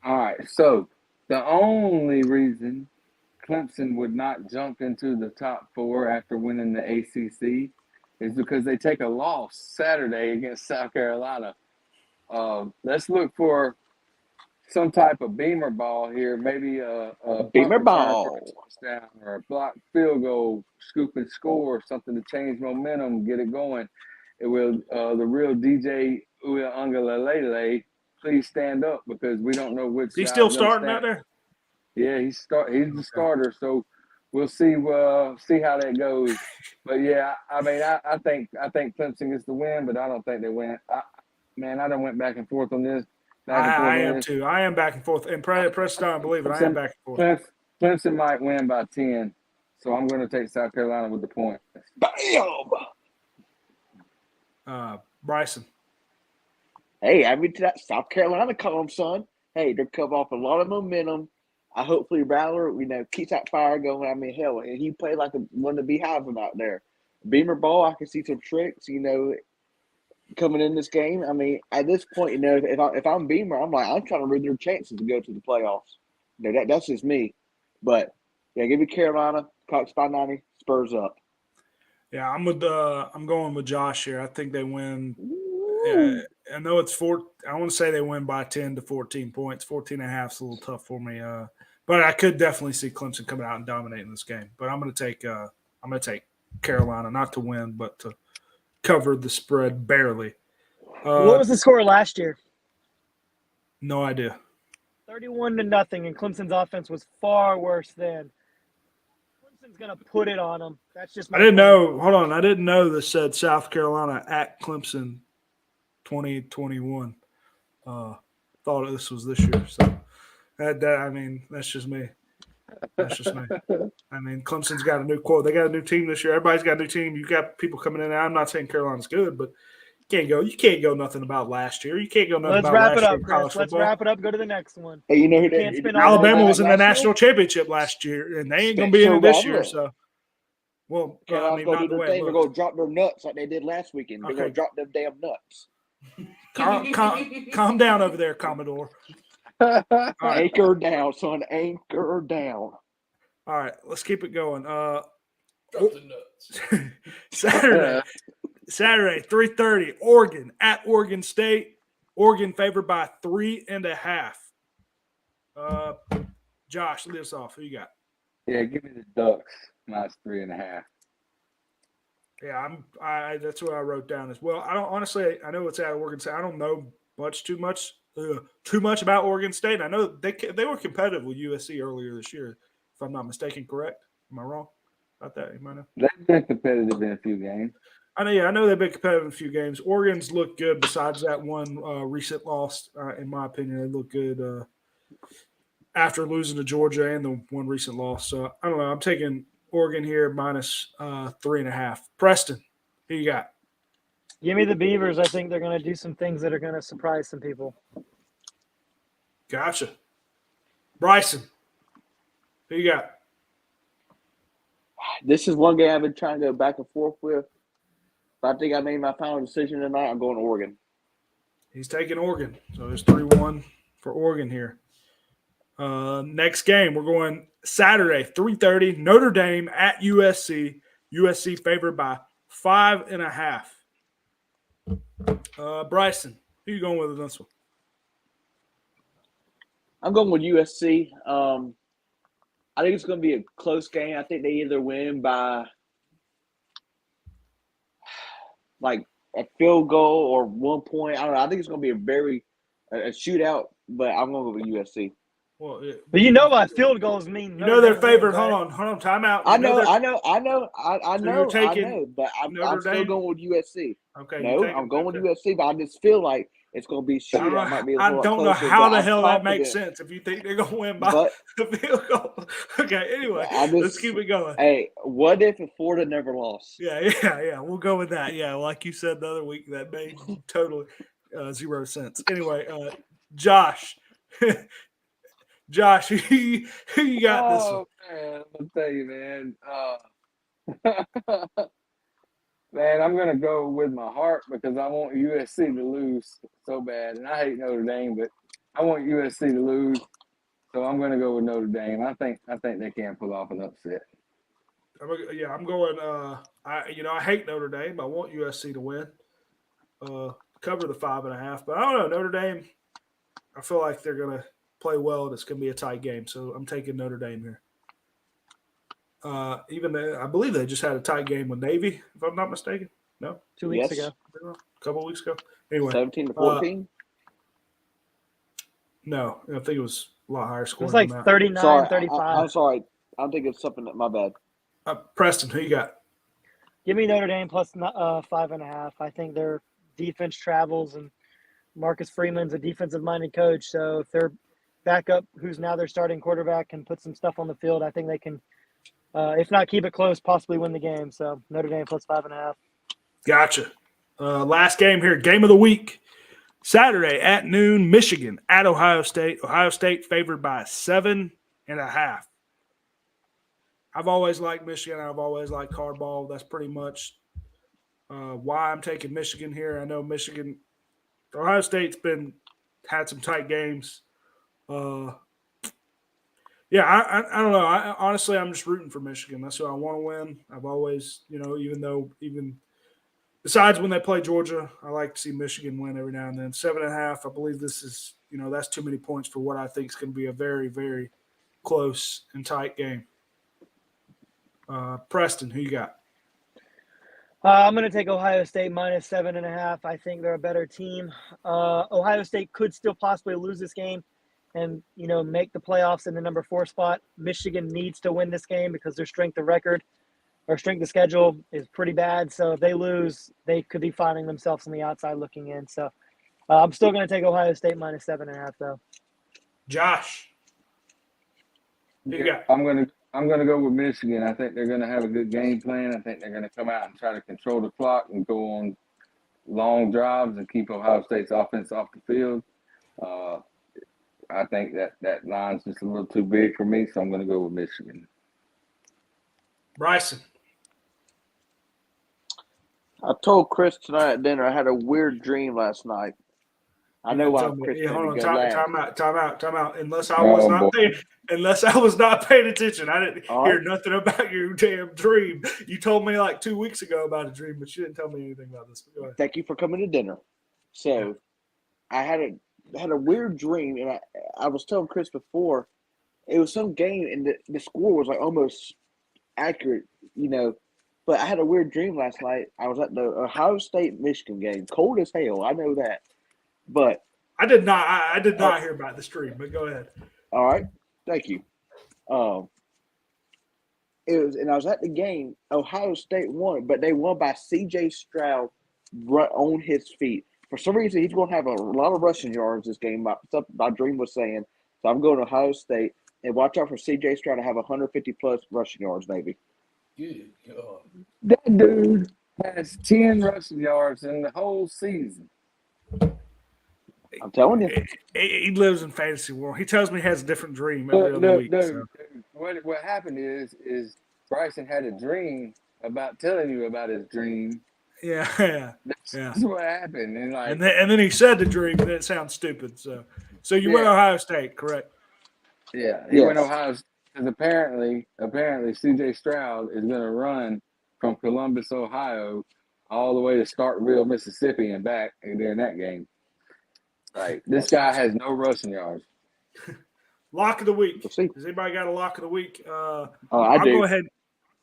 All right. So the only reason Clemson would not jump into the top 4 after winning the ACC is because they take a loss Saturday against South Carolina. Let's look for some type of beamer ball here, maybe a Beamer punt return ball. for a touchdown or a blocked field goal, scoop and score, something to change momentum, get it going. It will the real DJ Uiagalelei please stand up because we don't know which. He's still starting out there? Yeah, he's the starter, so we'll see how that goes. But yeah, I mean, I think Clemson gets the win, but I don't think they win. I done went back and forth on this. I am too. I am back and forth. And Preston, believe it, I am back and forth. Clemson might win by 10, so I'm going to take South Carolina with the point. Bam! Bryson. Hey, I mean, to that South Carolina column, son. Hey, they're coming off a lot of momentum. I hopefully Rattler, keeps that fire going. I mean, hell, and he played like one of the beehives out there. Beamer ball, I can see some tricks, coming in this game. I mean, at this point, if I'm Beamer, I'm trying to ruin their chances to go to the playoffs. That's just me. But yeah, give me Carolina, Cox by 90, Spurs up. Yeah, I'm going with Josh here. I think they win. Yeah, I know it's 4. I want to say they win by 10 to 14 points. 14.5 is a little tough for me. But I could definitely see Clemson coming out and dominating this game. But I'm going to take Carolina, not to win, but to cover the spread barely. What was the score last year? No idea. 31-0, and Clemson's offense was far worse then. Clemson's gonna put it on them. That's just. I didn't know. Hold on, I didn't know this said South Carolina at Clemson, 2021. Thought this was this year. So I mean, that's just me. That's just me. I mean, Clemson's got a new quote. They got a new team this year. Everybody's got a new team. You got people coming in. I'm not saying Carolina's good, but you can't go nothing about last year. You can't go nothing Let's about wrap last it year up, in Chris. college Let's football. wrap it up. Go to the next one. Hey, you know who Can't spend all Alabama day was in the last national year? championship last year, and they ain't going to be in it this year. So, well, I Carolina's mean, gonna not do the their way thing. it They're looked. gonna drop their nuts like they did last weekend. They're Okay. gonna drop them damn nuts. Calm down over there, Commodore. All right. Anchor down, son. Anchor down. All right, let's keep it going. Drop the nuts. Saturday, 3:30, Oregon at Oregon State. Oregon favored by 3.5. Josh, lead us off. Who you got? Yeah, give me the Ducks minus 3.5. Yeah, that's what I wrote down as well. I don't honestly. I know it's at Oregon State. I don't know too much about Oregon State. I know they were competitive with USC earlier this year, if I'm not mistaken. Correct? Am I wrong about that? You might know. They've been competitive in a few games. I know they've been competitive in a few games. Oregon's looked good besides that one recent loss. In my opinion, they look good after losing to Georgia and the one recent loss. So I don't know. I'm taking Oregon here minus 3.5. Preston, who you got? Give me the Beavers. I think they're going to do some things that are going to surprise some people. Gotcha. Bryson, who you got? This is one game I've been trying to go back and forth with. But I think I made my final decision tonight. I'm going to Oregon. He's taking Oregon. So there's 3-1 for Oregon here. Next game, we're going Saturday, 3:30, Notre Dame at USC. USC favored by 5.5. Bryson, who you going with in this one? I'm going with USC. I think it's going to be a close game. I think they either win by like a field goal or 1 point. I don't know. I think it's going to be a shootout, but I'm going to go with USC. Well, But you know why field goals mean. You know they're Notre Dame favored. wins, right? Hold on, time out. I know. But I'm still Dame? going with USC. Okay, No, I'm going with USC, but I just feel like it's going to be a shootout. Might be a I little don't know closer, how but the I'm hell that makes confident. sense if you think they're going to win by But the field goal. Okay, anyway, let's keep it going. Hey, what if Florida never lost? Yeah. We'll go with that. Yeah, like you said the other week, that made totally 0 sense. Anyway, Josh. Josh, who you got this one? Man, I'm gonna tell you, man. Man, I'm gonna go with my heart because I want USC to lose so bad, and I hate Notre Dame, but I want USC to lose, so I'm gonna go with Notre Dame. I think they can pull off an upset. I'm going. I hate Notre Dame. I want USC to win, cover the 5.5. But I don't know Notre Dame. I feel like they're gonna play well. It's going to be a tight game, so I'm taking Notre Dame here. I believe they just had a tight game with Navy, if I'm not mistaken. No, 2 weeks ago. A couple of weeks ago. Anyway, 17-14. No, I think it was a lot higher It scoring. was like than that. 39, Sorry, 35. I'm sorry. I'm thinking of something. My bad. Preston, who you got? Give me Notre Dame plus 5.5. I think their defense travels, and Marcus Freeman's a defensive-minded coach. So if their backup, who's now their starting quarterback, can put some stuff on the field, I think they can, if not keep it close, possibly win the game. So Notre Dame plus 5.5. Gotcha. Last game here, game of the week. Saturday at noon, Michigan at Ohio State. Ohio State favored by 7.5. I've always liked Michigan. I've always liked hardball. That's pretty much why I'm taking Michigan here. I know Ohio State's had some tight games. I don't know. Honestly, I'm just rooting for Michigan. That's who I want to win. I've always, even besides when they play Georgia, I like to see Michigan win every now and then. 7.5. I believe this is, that's too many points for what I think is going to be a very, very close and tight game. Preston, who you got? I'm going to take Ohio State minus 7.5. I think they're a better team. Ohio State could still possibly lose this game and, make the playoffs in the number 4 spot. Michigan needs to win this game because their strength of record or strength of schedule is pretty bad. So if they lose, they could be finding themselves on the outside looking in. So I'm still going to take Ohio State minus 7.5 though. Josh. Who you got? I'm gonna go with Michigan. I think they're gonna have a good game plan. I think they're gonna come out and try to control the clock and go on long drives and keep Ohio State's offense off the field. I think that line's just a little too big for me, so I'm gonna go with Michigan. Bryson. I told Chris tonight at dinner I had a weird dream last night. I know why Chris Yeah, hold on. go last. Time out. Unless I was not paying attention. I didn't hear nothing about your damn dream. You told me like 2 weeks ago about a dream, but you didn't tell me anything about this. Go ahead. Thank you for coming to dinner. So I had a weird dream, and I was telling Chris before, it was some game, and the score was like almost accurate, But I had a weird dream last night. I was at the Ohio State-Michigan game. Cold as hell, I know that. But I did not hear about this dream, but go ahead. All right. Thank you. And I was at the game. Ohio State won, but they won by C.J. Stroud on his feet. For some reason, he's going to have a lot of rushing yards this game. My dream was saying. So I'm going to Ohio State, and watch out for C.J. Stroud to have 150-plus rushing yards, maybe. Good God. That dude has 10 rushing yards in the whole season. I'm telling you. He lives in fantasy world. He tells me he has a different dream every other week. Dude, what happened is Bryson had a dream about telling you about his dream. Yeah. That's what happened. And then he said the dream, and it sounds stupid. So you went Ohio State, correct? Yeah, he went Ohio State because apparently C.J. Stroud is going to run from Columbus, Ohio, all the way to Starkville, Mississippi, and back during that game. Like, this guy has no rushing yards. Lock of the week. We'll see. Has anybody got a lock of the week? I do. Go ahead.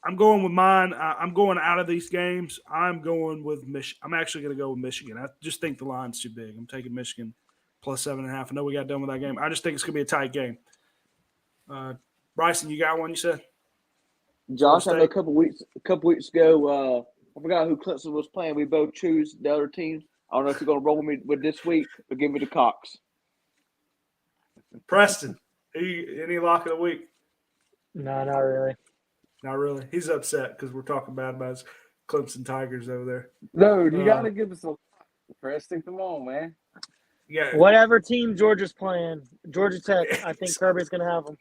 I'm going with mine. I'm going out of these games. I'm going with Michigan. I'm actually going to go with Michigan. I just think the line's too big. I'm taking Michigan plus 7.5. I know we got done with that game. I just think it's going to be a tight game. Bryson, you got one, you said? Josh, I know a couple weeks ago, I forgot who Clemson was playing. We both choose the other team. I don't know if you're going to roll me with this week, but give me the Cox. Preston, any lock of the week? No, not really. Not really. He's upset because we're talking bad about his Clemson Tigers over there. Dude, you got to give us a lock, Preston. Come on, man. Yeah. Whatever team Georgia's playing, Georgia Tech, I think Kirby's going to have them.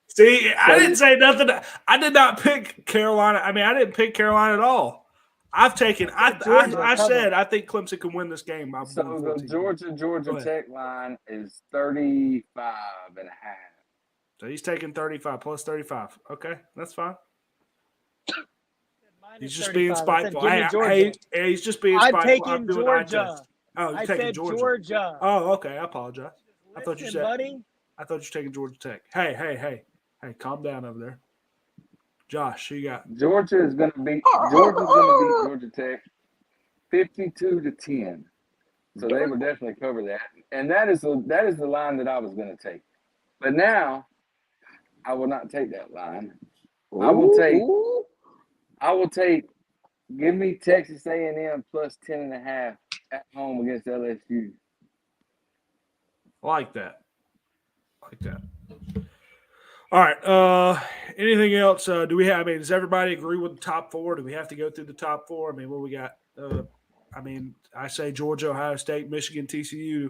See, I didn't say nothing. I did not pick Carolina. I mean, I didn't pick Carolina at all. I said I think Clemson can win this game. So the Georgia Tech line is 35.5. So he's taking 35 plus 35. Okay, that's fine. He's just being spiteful. Hey, he's just being spiteful. I'm taking Georgia. Oh, you're taking Georgia. Oh, okay. I apologize. I thought you were taking Georgia Tech. Hey, calm down over there. Josh, who you got? Georgia is going to beat Georgia Tech 52-10. So they will definitely cover that. And that is the line that I was going to take. But now I will not take that line. I will take give me Texas A&M plus 10.5 at home against LSU. I like that. All right. Anything else? Does everybody agree with the top four? Do we have to go through the top four? I mean, what we got? I say Georgia, Ohio State, Michigan, TCU.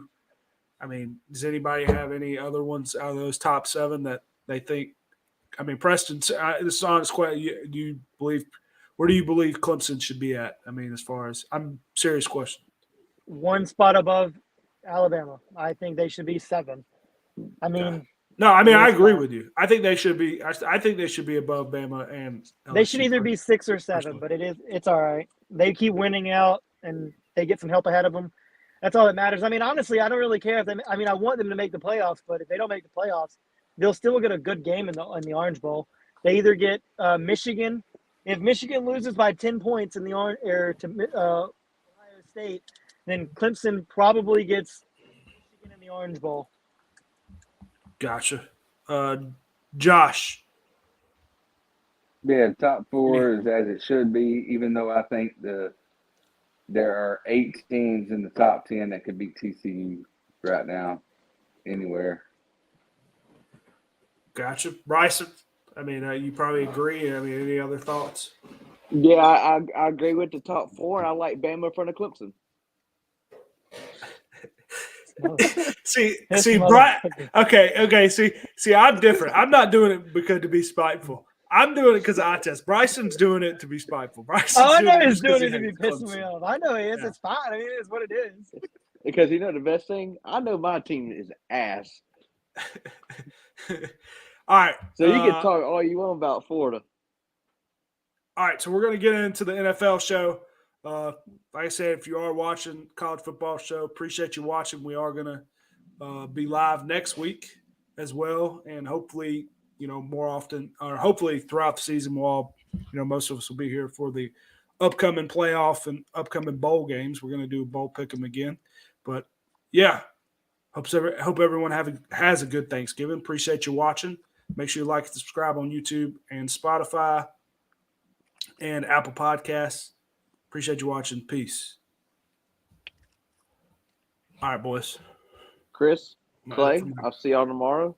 I mean, does anybody have any other ones out of those top seven that they think? I mean, Preston, this is honest question. Where do you believe Clemson should be at? I mean, as far as serious question. One spot above Alabama. I think they should be 7. I mean, I agree with you. I think they should be. I think they should be above Bama and LSU. They should either be 6 or 7. But it's all right. They keep winning out, and they get some help ahead of them. That's all that matters. I mean, honestly, I don't really care if I want them to make the playoffs, but if they don't make the playoffs, they'll still get a good game in the Orange Bowl. They either get Michigan. If Michigan loses by 10 points in the Ohio State, then Clemson probably gets in the Orange Bowl. Gotcha. Josh. Yeah, top four is as it should be, even though I think there are 8 teams in the top 10 that could beat TCU right now, anywhere. Gotcha. Bryson. I mean, you probably agree. I mean, any other thoughts? Yeah, I agree with the top 4, and I like Bama in front of Clemson. See, This Brian. motherfucker. Okay. See, I'm different. I'm not doing it because to be spiteful. I'm doing it because I test. Bryson's doing it to be spiteful. Bryson's Oh, I know it he's just 'cause doing he it to be hates pissing me Clemson. off. I know he is. Yeah. It's fine. I mean, it is what it is. Because you know the best thing? I know my team is ass. All right. So you can talk all you want about Florida. All right, so we're going to get into the NFL show. Like I said, if you are watching college football show, appreciate you watching. We are going to be live next week as well, and hopefully, more often, or hopefully throughout the season, we'll all, most of us will be here for the upcoming playoff and upcoming bowl games. We're going to do a bowl pick 'em again, but yeah, hope everyone has a good Thanksgiving. Appreciate you watching. Make sure you like and subscribe on YouTube and Spotify and Apple Podcasts. Appreciate you watching. Peace. All right, boys. Chris, Clay, I'll see y'all tomorrow.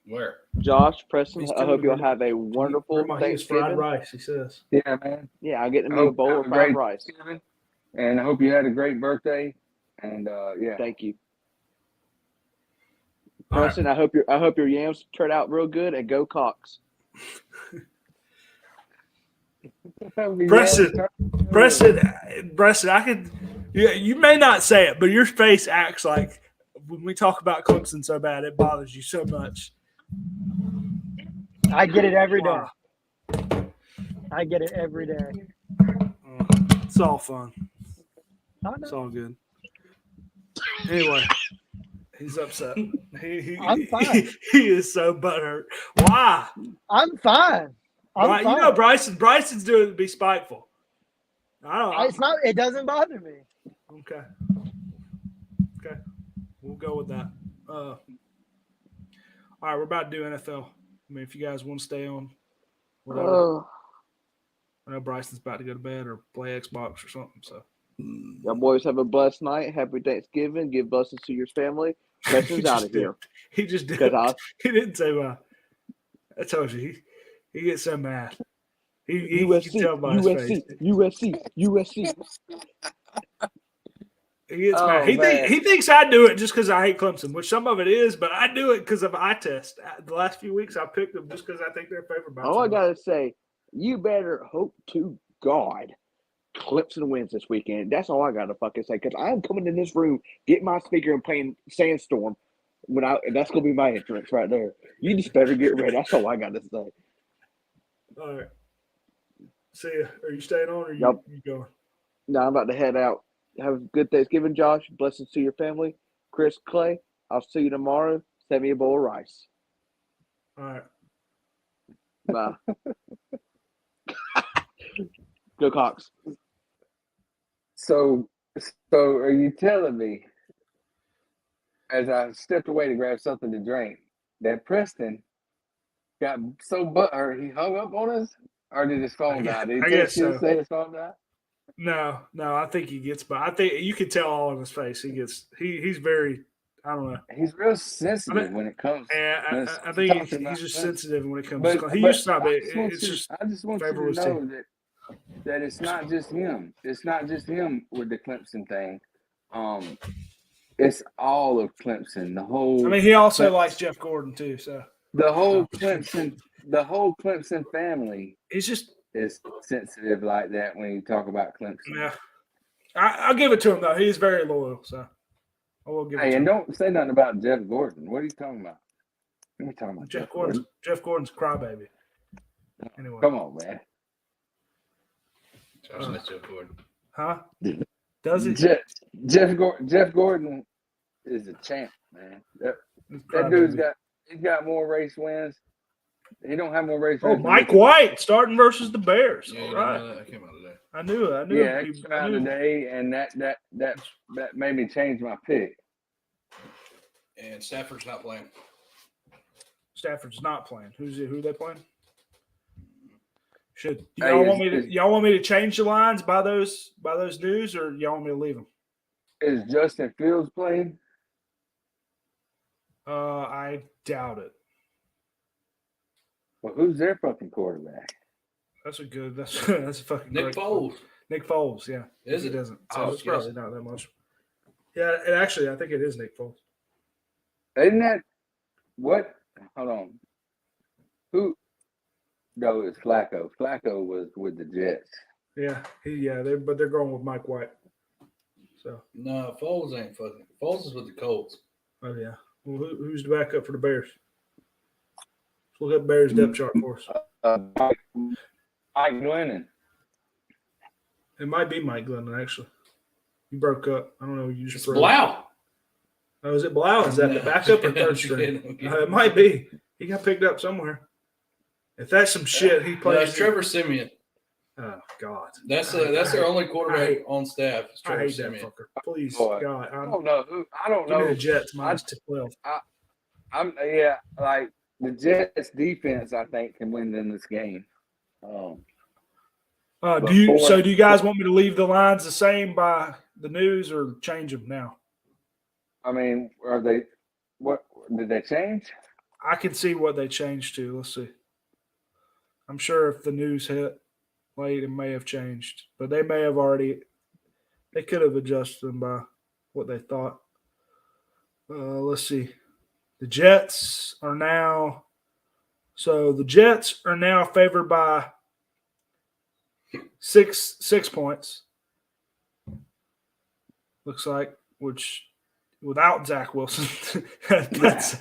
Where? Josh, Preston, He's I hope doing you'll have a wonderful fried Thanksgiving. rice, he says. Yeah, man. Yeah, I'll get to I me a hope bowl you of have a fried great rice. Thanksgiving, and I hope you had a great birthday. And yeah, Thank you. All right. Preston, I hope your yams turn out real good, and go Cox. Preston, I could. Yeah, you may not say it, but your face acts like when we talk about Clemson so bad, it bothers you so much. I get it every day. Wow. I get it every day. It's all fun. Oh, no. It's all good. Anyway, he's upset. I'm fine. He is so butthurt. Why? I'm fine. I'm fine. Bryson's doing it to be spiteful. I don't. It's not. It doesn't bother me. Okay. We'll go with that. All right, we're about to do NFL. I mean, if you guys want to stay on, whatever. Oh, I know Bryson's about to go to bed or play Xbox or something. So, y'all boys have a blessed night. Happy Thanksgiving. Give blessings to your family. Preston's out of here. He just did. Because He didn't say why. I told you he gets so mad. He USC, can tell by his face. USC. He gets Oh, mad. man. He thinks I do it just because I hate Clemson, which some of it is, but I do it because of eye test. The last few weeks I picked them just because I think they're favored by. All I gotta say, you better hope to God Clemson wins this weekend. That's all I gotta fucking say. Because I'm coming in this room, get my speaker and playing Sandstorm. That's gonna be my entrance right there. You just better get ready. That's all I gotta say. All right. See ya. Are you staying on or Yep. you going? No, I'm about to head out. Have a good Thanksgiving, Josh. Blessings to your family. Chris, Clay, I'll see you tomorrow. Send me a bowl of rice. All right. Bye. Go Cox. So are you telling me, as I stepped away to grab something to drink, that Preston got so butthurt he hung up on us, or did his phone die? Did I he guess so. say his phone died? No, I think he gets by. I think you can tell all in his face. He's very, I don't know. He's real sensitive when it comes. And when I think talking about he's just Clemson. sensitive when it comes But, to He but used to not be. I just want you favor to his know team. that it's not just him. It's not just him with the Clemson thing. It's all of Clemson. The whole. I mean, he also likes Jeff Gordon too. So the whole Clemson family he's just is sensitive like that when you talk about Clemson. yeah. I'll give it to him though. He's very loyal. So I will give it Hey, to and him. don't say nothing about Jeff Gordon. What are you talking about? What are you talking about? Jeff Gordon's a crybaby. Anyway, Come on, man. Josh likes Jeff Gordon. huh? Does he? Jeff Gordon is a champ, man. That dude's got more race wins. He don't have more race Oh, wins. Mike White starting versus the Bears. Yeah, All you right. know that came out today. I knew. Yeah, it came out today, and that made me change my pick. And Stafford's not playing. Stafford's not playing. Who they playing? Should Hey, y'all want me to change the lines by those news, or y'all want me to leave them? Is Justin Fields playing? I doubt it. Well, who's their fucking quarterback? That's a fucking Nick great Foles. Nick Foles, yeah. Is He it? doesn't. I So was it's probably guessing. not that much. Yeah, and actually, I think it is Nick Foles. Isn't that what? Hold on. Who? No, it's Flacco. Flacco was with the Jets. Yeah, they're going with Mike White. So, No, Foles ain't fucking. Foles is with the Colts. oh yeah. Well, who's the backup for the Bears? Let's look up Bears depth chart for us. Mike Glennon. It might be Mike Glennon, actually. You broke up. I don't know. You just It's broke. Blau. Oh, is it Blau? Is that the No. backup or third string? It might be. He got picked up somewhere. If that's some shit, he No, plays. it's Trevor Simeon. Oh God. That's their only quarterback hate- on staff. It's I Trevor hate that Simeon. fucker. Please, Boy. God. I don't know. I don't Give me know. the Jets minus 12. Like the Jets defense, I think can win in this game. Do you guys want me to leave the lines the same by the news or change them now? I mean, are they? What did they change? I can see what they changed to. Let's see. I'm sure if the news hit late, it may have changed, but they may have already. They could have adjusted them by what they thought. Let's see. The Jets are now favored by six points. Looks like, which without Zach Wilson, that's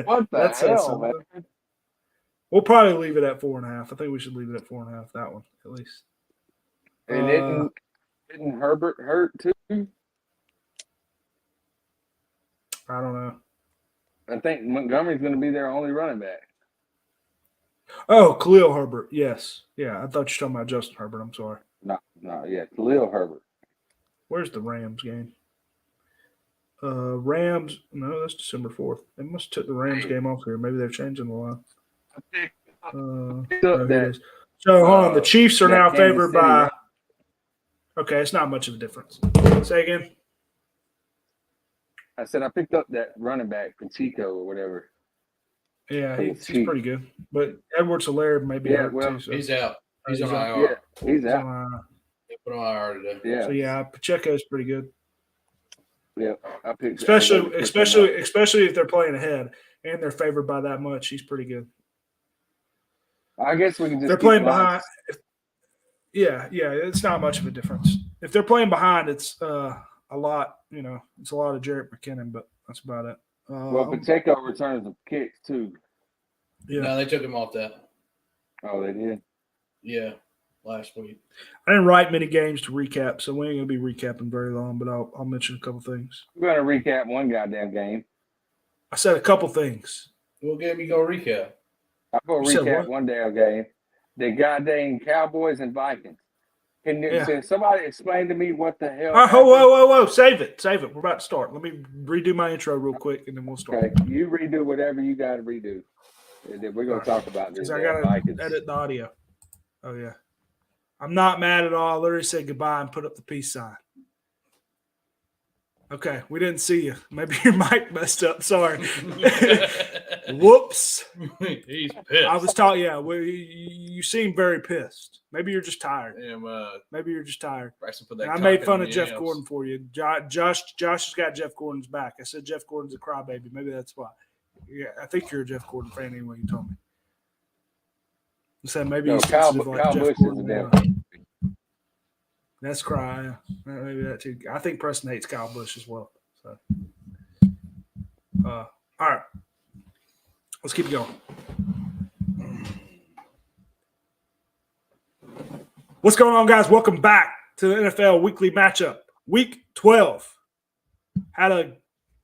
What the that says hell, something. man? We'll probably leave it at 4.5. I think we should leave it at 4.5. That one at least. And didn't Herbert hurt too? I don't know. I think Montgomery's going to be their only running back. Oh, Khalil Herbert. Yes. Yeah, I thought you were talking about Justin Herbert. I'm sorry. No, yeah, Khalil Herbert. Where's the Rams game? Rams. No, that's December 4th. They must have took the Rams game off here. Maybe they're changing the line. Here it is. So, hold on. The Chiefs are now favored by – okay, it's not much of a difference. Say again. I said I picked up that running back, Pacheco or whatever. Yeah, he's pretty good. But Edwards-Helaire may be hurt too. So. He's out. He's on Yeah, IR. he's out. They put on IR today. Yeah. So, yeah, Pacheco's pretty good. Yeah, I picked Especially if they're playing ahead and they're favored by that much. He's pretty good. I guess we can just. They're playing behind. Yeah, it's not much of a difference. If they're playing behind, it's a lot. It's a lot of Jarrett McKinnon, but that's about it. Well, Pacheco returns the kicks too. Yeah, No, they took him off that. Oh, they did. Yeah, last week. I didn't write many games to recap, so we ain't gonna be recapping very long. But I'll mention a couple things. We're gonna recap one goddamn game. I said a couple things. What game you gonna recap? I'm gonna You said recap what? one damn game. The goddamn Cowboys and Vikings. Can somebody explain to me what the hell? Whoa! Save it. We're about to start. Let me redo my intro real quick, and then we'll start. Okay, you redo whatever you got to redo. And then we're gonna talk about this. Because I gotta Vikings. edit the audio. Oh yeah, I'm not mad at all. I literally said goodbye and put up the peace sign. Okay, we didn't see you. Maybe your mic messed up. Sorry. Whoops. He's pissed. I was talking. Yeah, you seem very pissed. Maybe you're just tired. Maybe you're just tired. And I made fun of Jeff Gordon for you. Josh has got Jeff Gordon's back. I said Jeff Gordon's a crybaby. Maybe that's why. Yeah, I think you're a Jeff Gordon fan anyway. You told me. You said maybe he's sensitive like Kyle Jeff Busch Gordon. is a damn. That's cry. Yeah. Maybe that too. I think Preston hates Kyle Busch as well. So, all right, let's keep it going. What's going on, guys? Welcome back to the NFL Weekly Matchup. Week 12. Had a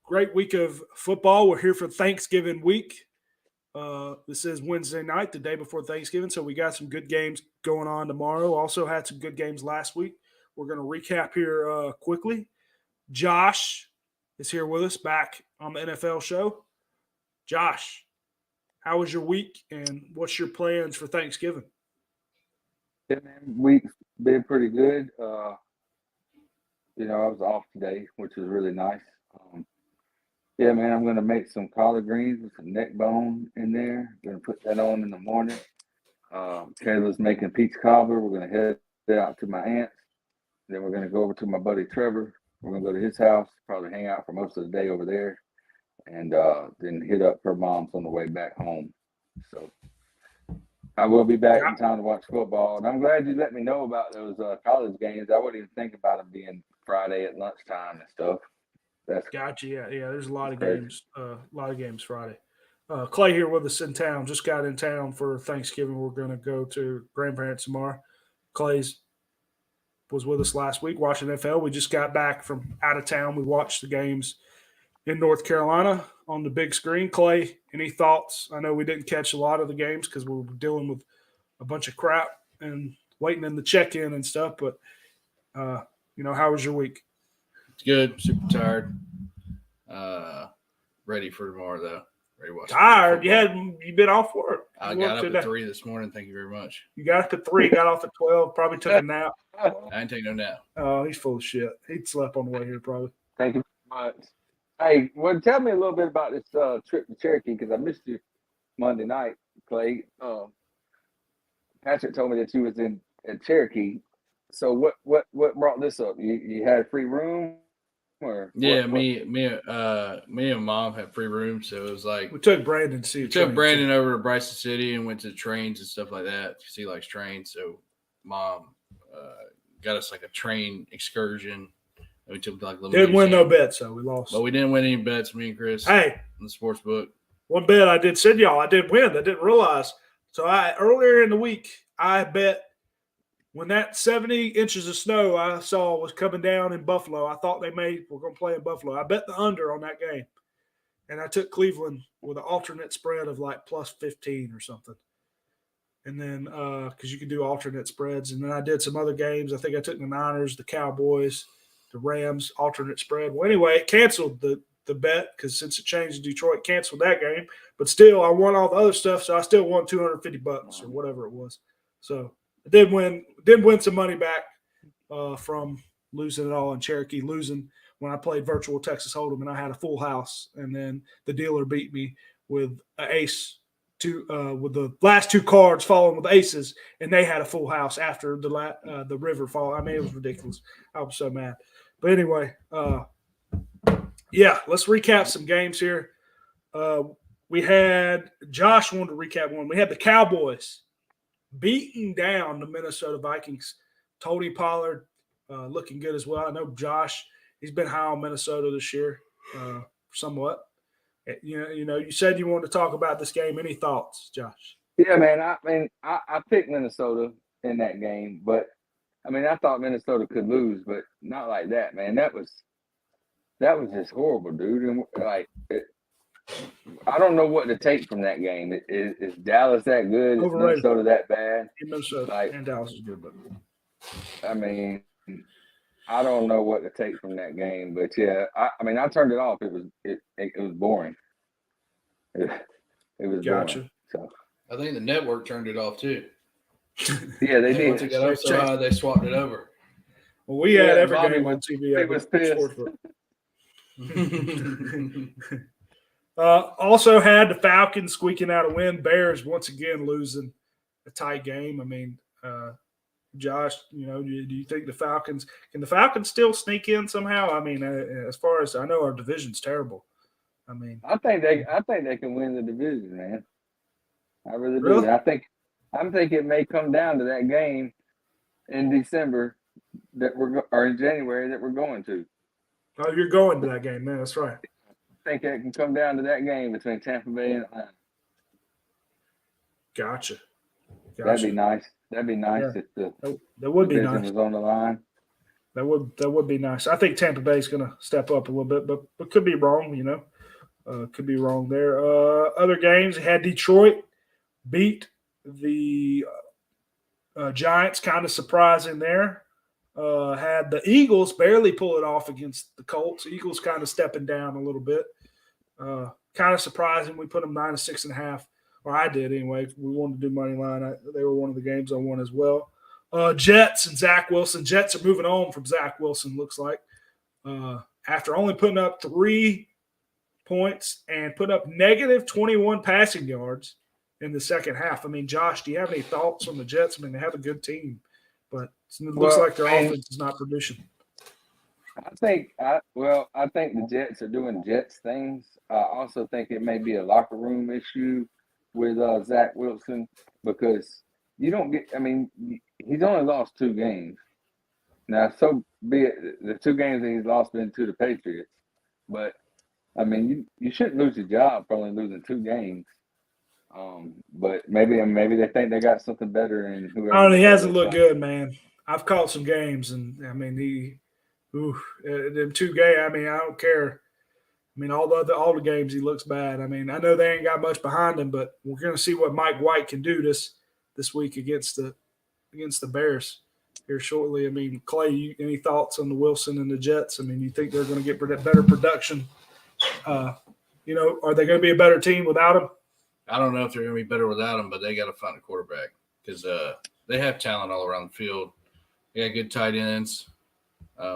great week of football. We're here for Thanksgiving week. This is Wednesday night, the day before Thanksgiving, so we got some good games going on tomorrow. Also had some good games last week. We're going to recap here quickly. Josh is here with us, back on the NFL show. Josh, how was your week and what's your plans for Thanksgiving? Yeah, man, week's been pretty good. I was off today, which was really nice. Yeah, man, I'm gonna make some collard greens with some neck bone in there. Gonna put that on in the morning. Kayla's making peach cobbler. We're gonna head out to my aunt's. Then we're gonna go over to my buddy Trevor. We're gonna go to his house, probably hang out for most of the day over there, and then hit up her mom's on the way back home. So I will be back in time to watch football. And I'm glad you let me know about those college games. I wouldn't even think about them being Friday at lunchtime and stuff. That's Gotcha. Yeah. There's a lot of crazy. games. A lot of games Friday. Clay here with us in town. Just got in town for Thanksgiving. We're going to go to grandparents tomorrow. Clay's was with us last week watching NFL. We just got back from out of town. We watched the games in North Carolina on the big screen. Clay, any thoughts? I know we didn't catch a lot of the games because we were dealing with a bunch of crap and waiting in the check-in and stuff. But how was your week? It's good. Super tired. Ready for tomorrow though. Ready to watch Tired? football. You've been off work. I You got worked up today. at 3 this morning. Thank you very much. You got up at 3, got off at 12, probably took a nap. I ain't taking no nap. Oh, he's full of shit. He'd slept on the way here probably. Thank you very much. Hey, well, tell me a little bit about this trip to Cherokee because I missed you Monday night, Clay. Patrick told me that you was at Cherokee. So what brought this up? You had free room, or Yeah, me and Mom had free room, so it was like We took Brandon to see we took Brandon over to Bryson City and went to trains and stuff like that because he likes trains. So Mom got us like a train excursion. And we took like a little. Didn't win no museum. bets, so we lost. But we didn't win any bets. Me and Chris. Hey, In the sports book. one bet I did send y'all. I did win. I didn't realize. So earlier in the week, I bet when that 70 inches of snow I saw was coming down in Buffalo, I thought were going to play in Buffalo. I bet the under on that game. And I took Cleveland with an alternate spread of like plus 15 or something. And then because you can do alternate spreads. And then I did some other games. I think I took the Niners, the Cowboys, the Rams, alternate spread. Well, anyway, it canceled the bet because since it changed to Detroit, canceled that game. But still, I won all the other stuff, so I still won $250 or whatever it was. So I did win some money back from losing it all in Cherokee, losing when I played virtual Texas Hold'em and I had a full house, and then the dealer beat me with an ace with the last 2 cards falling with aces, and they had a full house after the river fall. I mean, it was ridiculous. I was so mad. But anyway, let's recap some games here. We had Josh wanted to recap one. We had the Cowboys beating down the Minnesota Vikings. Tony Pollard looking good as well. I know Josh, he's been high on Minnesota this year, somewhat. You said you wanted to talk about this game. Any thoughts, Josh? Yeah, man. I picked Minnesota in that game, but I thought Minnesota could lose, but not like that, man. That was just horrible, dude. And I don't know what to take from that game. Is Dallas that good? Overrated. Is Minnesota that bad? Minnesota and Dallas is good, but I don't know what to take from that game. But yeah, I turned it off. It was boring. It was gotcha. boring. So I think the network turned it off too. yeah, they did. Once it got up so high, they swapped it over. Well, we had every Bobby game on TV. He was pissed. Also had the Falcons squeaking out a win. Bears once again losing a tight game. Josh, do you think the Falcons still sneak in somehow? As far as I know, our division's terrible. I think they can win the division, man. I really do. Really? I think it may come down to that game in December or in January that we're going to. Oh, you're going to that game, man. That's right. I think it can come down to that game between Tampa Bay and Atlanta. Gotcha. That'd be nice. That'd be nice if that would be division nice. was on the line. That would be nice. I think Tampa Bay's going to step up a little bit, but could be wrong. Could be wrong there. Other games had Detroit beat the Giants, kind of surprising there. Had the Eagles barely pull it off against the Colts. Eagles kind of stepping down a little bit. Kind of surprising. We put them -6.5, or I did anyway. We wanted to do money line. They were one of the games I won as well. Jets and Zach Wilson. Jets are moving on from Zach Wilson, looks like. After only putting up 3 points and putting up -21 passing yards in the second half. I mean, Josh, do you have any thoughts on the Jets? I mean, they have a good team, but it looks like their offense is not producing. I think the Jets are doing Jets things. I also think it may be a locker room issue with Zach Wilson because you don't get. I mean, he's only lost 2 games. Now, so be it. The 2 games that he's lost been to the Patriots, but I mean, you shouldn't lose your job for only losing 2 games. But maybe they think they got something better in whoever. I don't know. He hasn't looked good, man. I've caught some games, and I mean, them 2 games. I mean, I don't care. I mean, all the games he looks bad. I mean, I know they ain't got much behind him, but we're going to see what Mike White can do this week against the Bears here shortly. I mean, Clay, any thoughts on the Wilson and the Jets? I mean, you think they're going to get better production? Are they going to be a better team without him? I don't know if they're going to be better without him, but they got to find a quarterback because they have talent all around the field. They got good tight ends,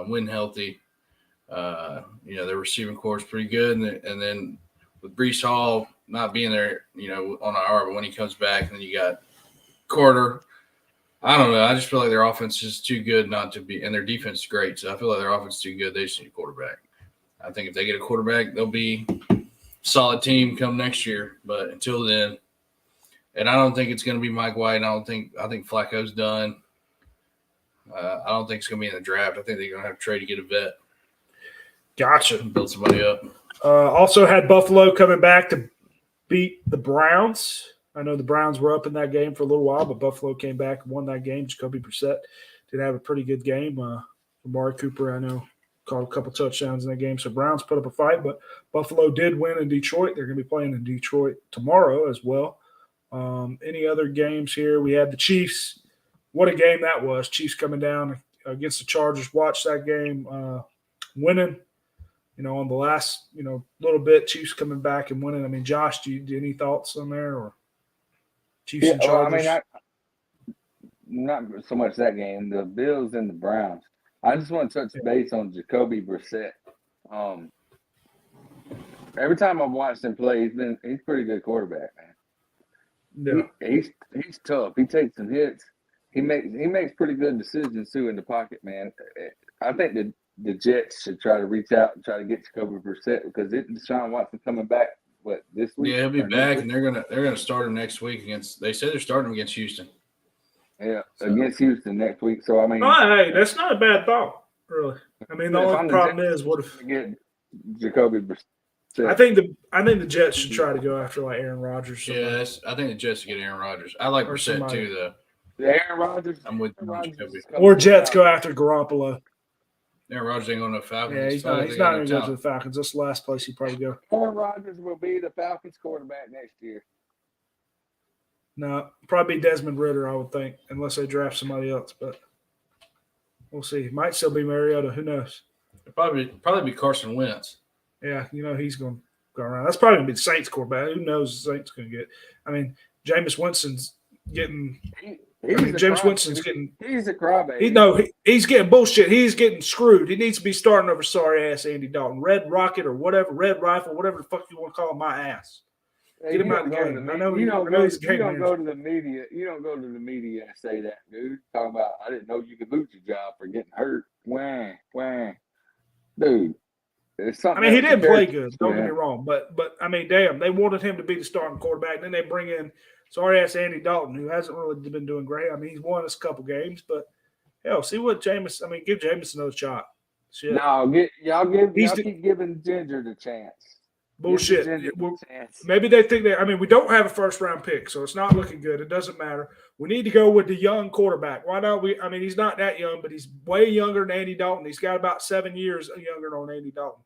when healthy. Their receiving core is pretty good. And then with Breece Hall not being there, on IR, but when he comes back, and then you got Carter. I don't know. I just feel like their offense is too good not to be – and their defense is great. So I feel like their offense is too good. They just need a quarterback. I think if they get a quarterback, they'll be a solid team come next year. But until then – and I don't think it's going to be Mike White. I think Flacco's done. I don't think it's going to be in the draft. I think they're going to have to trade to get a vet. Gotcha. Build somebody up. Also had Buffalo coming back to beat the Browns. I know the Browns were up in that game for a little while, but Buffalo came back and won that game. Jacoby Brissett did have a pretty good game. Amari Cooper, I know, caught a couple touchdowns in that game. So Browns put up a fight, but Buffalo did win in Detroit. They're going to be playing in Detroit tomorrow as well. Any other games here? We had the Chiefs. What a game that was. Chiefs coming down against the Chargers. Watch that game winning. On the last, little bit, Chiefs coming back and winning. I mean, Josh, do you any thoughts on there or Chiefs and Chargers? I mean, not so much that game. The Bills and the Browns. I just want to touch base on Jacoby Brissett. Every time I've watched him play, he's a pretty good quarterback, man. Yeah. He's tough. He takes some hits. He makes pretty good decisions too in the pocket, man. I think that the Jets should try to reach out and try to get Jacoby Brissett because Deshaun Watson coming back this week? Yeah, he'll be back, and they're gonna start him next week against. They said they're starting him against Houston. Yeah, against Houston next week. So I mean, hey, that's not a bad thought, really. I mean, the only problem is what if get Jacoby Brissett? I think the Jets should try to go after like Aaron Rodgers. Yeah, I think the Jets should get Aaron Rodgers. I like Brissett too, though. Aaron Rodgers. I'm with Jacoby. Or Jets go after Garoppolo. Aaron Rodgers ain't going to Falcons. Yeah, he's not going to go to the Falcons. That's the last place he'd probably go. Aaron Rodgers will be the Falcons quarterback next year. No, probably Desmond Ridder, I would think, unless they draft somebody else. But we'll see. Might still be Mariota. Who knows? It'll probably be Carson Wentz. Yeah, he's going to go around. That's probably going to be the Saints quarterback. Who knows the Saints going to get? I mean, Jameis Winston's getting – James Winston's getting – he's a crybaby. He's getting bullshit. He's getting screwed. He needs to be starting over sorry-ass Andy Dalton. Red Rocket or whatever, Red Rifle, whatever the fuck you want to call him, my ass. Get him out of the game. You don't go to the media. You don't go to the media and say that, dude. Talking about, I didn't know you could lose your job for getting hurt. Wah. Dude. I mean, he didn't play good. Don't get me wrong. But I mean, damn, they wanted him to be the starting quarterback. And then they bring in sorry-ass Andy Dalton, who hasn't really been doing great. I mean, he's won us a couple games, but hell, see what Jameis – I mean, give Jameis another shot. Shit. No, y'all keep giving Ginger the chance. Bullshit. Maybe they think – I mean, we don't have a first-round pick, so it's not looking good. It doesn't matter. We need to go with the young quarterback. Why not? I mean, he's not that young, but he's way younger than Andy Dalton. He's got about 7 years younger than Andy Dalton.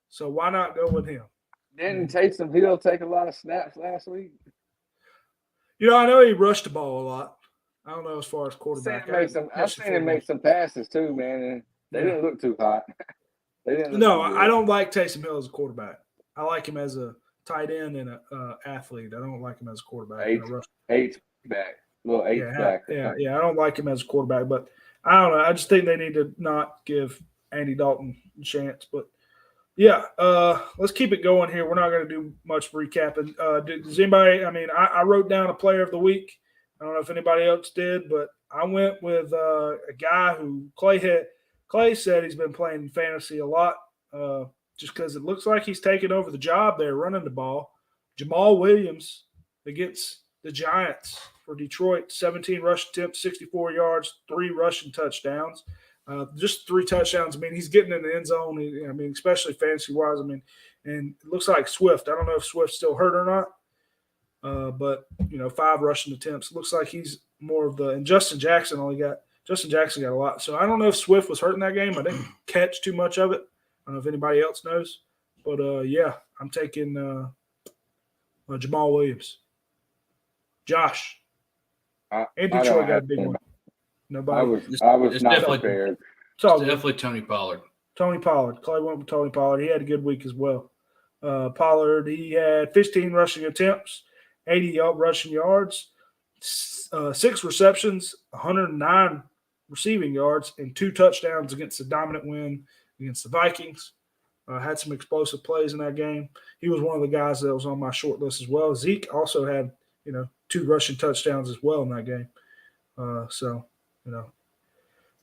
So why not go with him? Didn't Taysom Hill take a lot of snaps last week? I know he rushed the ball a lot. I don't know as far as quarterback. I've seen him make some passes too, man, and they didn't look too hot. I don't like Taysom Hill as a quarterback. I like him as a tight end and a athlete. I don't like him as a quarterback. H back, little H back. Yeah. I don't like him as a quarterback, but I don't know. I just think they need to not give Andy Dalton a chance. But yeah, let's keep it going here. We're not going to do much recapping. Does anybody? I mean, I wrote down a player of the week. I don't know if anybody else did, but I went with a guy who Clay said he's been playing fantasy a lot, just because it looks like he's taking over the job there running the ball. Jamal Williams against the Giants for Detroit, 17 rush attempts, 64 yards, 3 rushing touchdowns. Just 3 touchdowns. I mean, he's getting in the end zone. I mean, especially fantasy-wise. I mean, and it looks like Swift. I don't know if Swift's still hurt or not. But 5 rushing attempts. Looks like he's more of the. And Justin Jackson got a lot. So I don't know if Swift was hurt in that game. I didn't catch too much of it. I don't know if anybody else knows. But yeah, I'm taking Jamal Williams. Josh. And Detroit got a big one. Nobody. I was not prepared. It's definitely Tony Pollard. Tony Pollard. Clay went with Tony Pollard. He had a good week as well. Pollard, he had 15 rushing attempts, 80 rushing yards, 6 receptions, 109 receiving yards, and 2 touchdowns against the dominant win against the Vikings. Had some explosive plays in that game. He was one of the guys that was on my short list as well. Zeke also had, 2 rushing touchdowns as well in that game.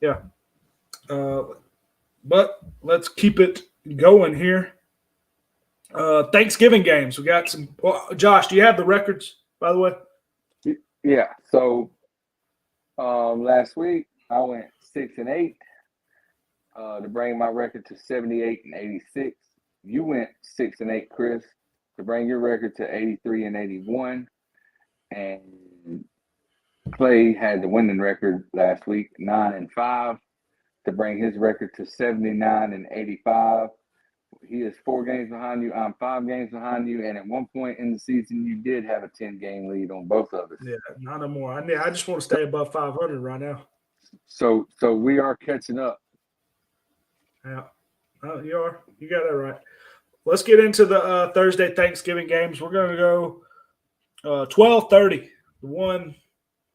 Yeah. But let's keep it going here. Thanksgiving games. We got some. Well, Josh, do you have the records, by the way? Yeah. So last week I went 6-8 to bring my record to 78-86. You went 6-8, Chris, to bring your record to 83-81. And Clay had the winning record last week, 9-5, to bring his record to 79-85. He is 4 games behind you. I'm 5 games behind you. And at one point in the season, you did have a 10-game lead on both of us. Yeah, not no more. I just want to stay above 500 right now. So we are catching up. Yeah, you are. You got that right. Let's get into the Thursday Thanksgiving games. We're going to go 12:30, the one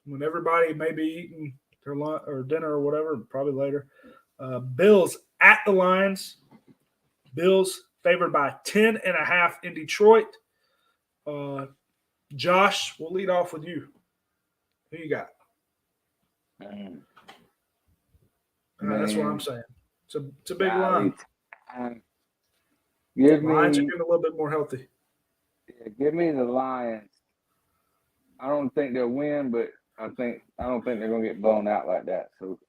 when everybody may be eating their lunch or dinner or whatever, probably later. Bills at the Lions. Bills favored by 10.5 in Detroit. Josh, we'll lead off with you. Who you got? That's what I'm saying. It's a big line. Lions are getting a little bit more healthy. Yeah, give me the Lions. I don't think they'll win, but I don't think they're gonna get blown out like that. So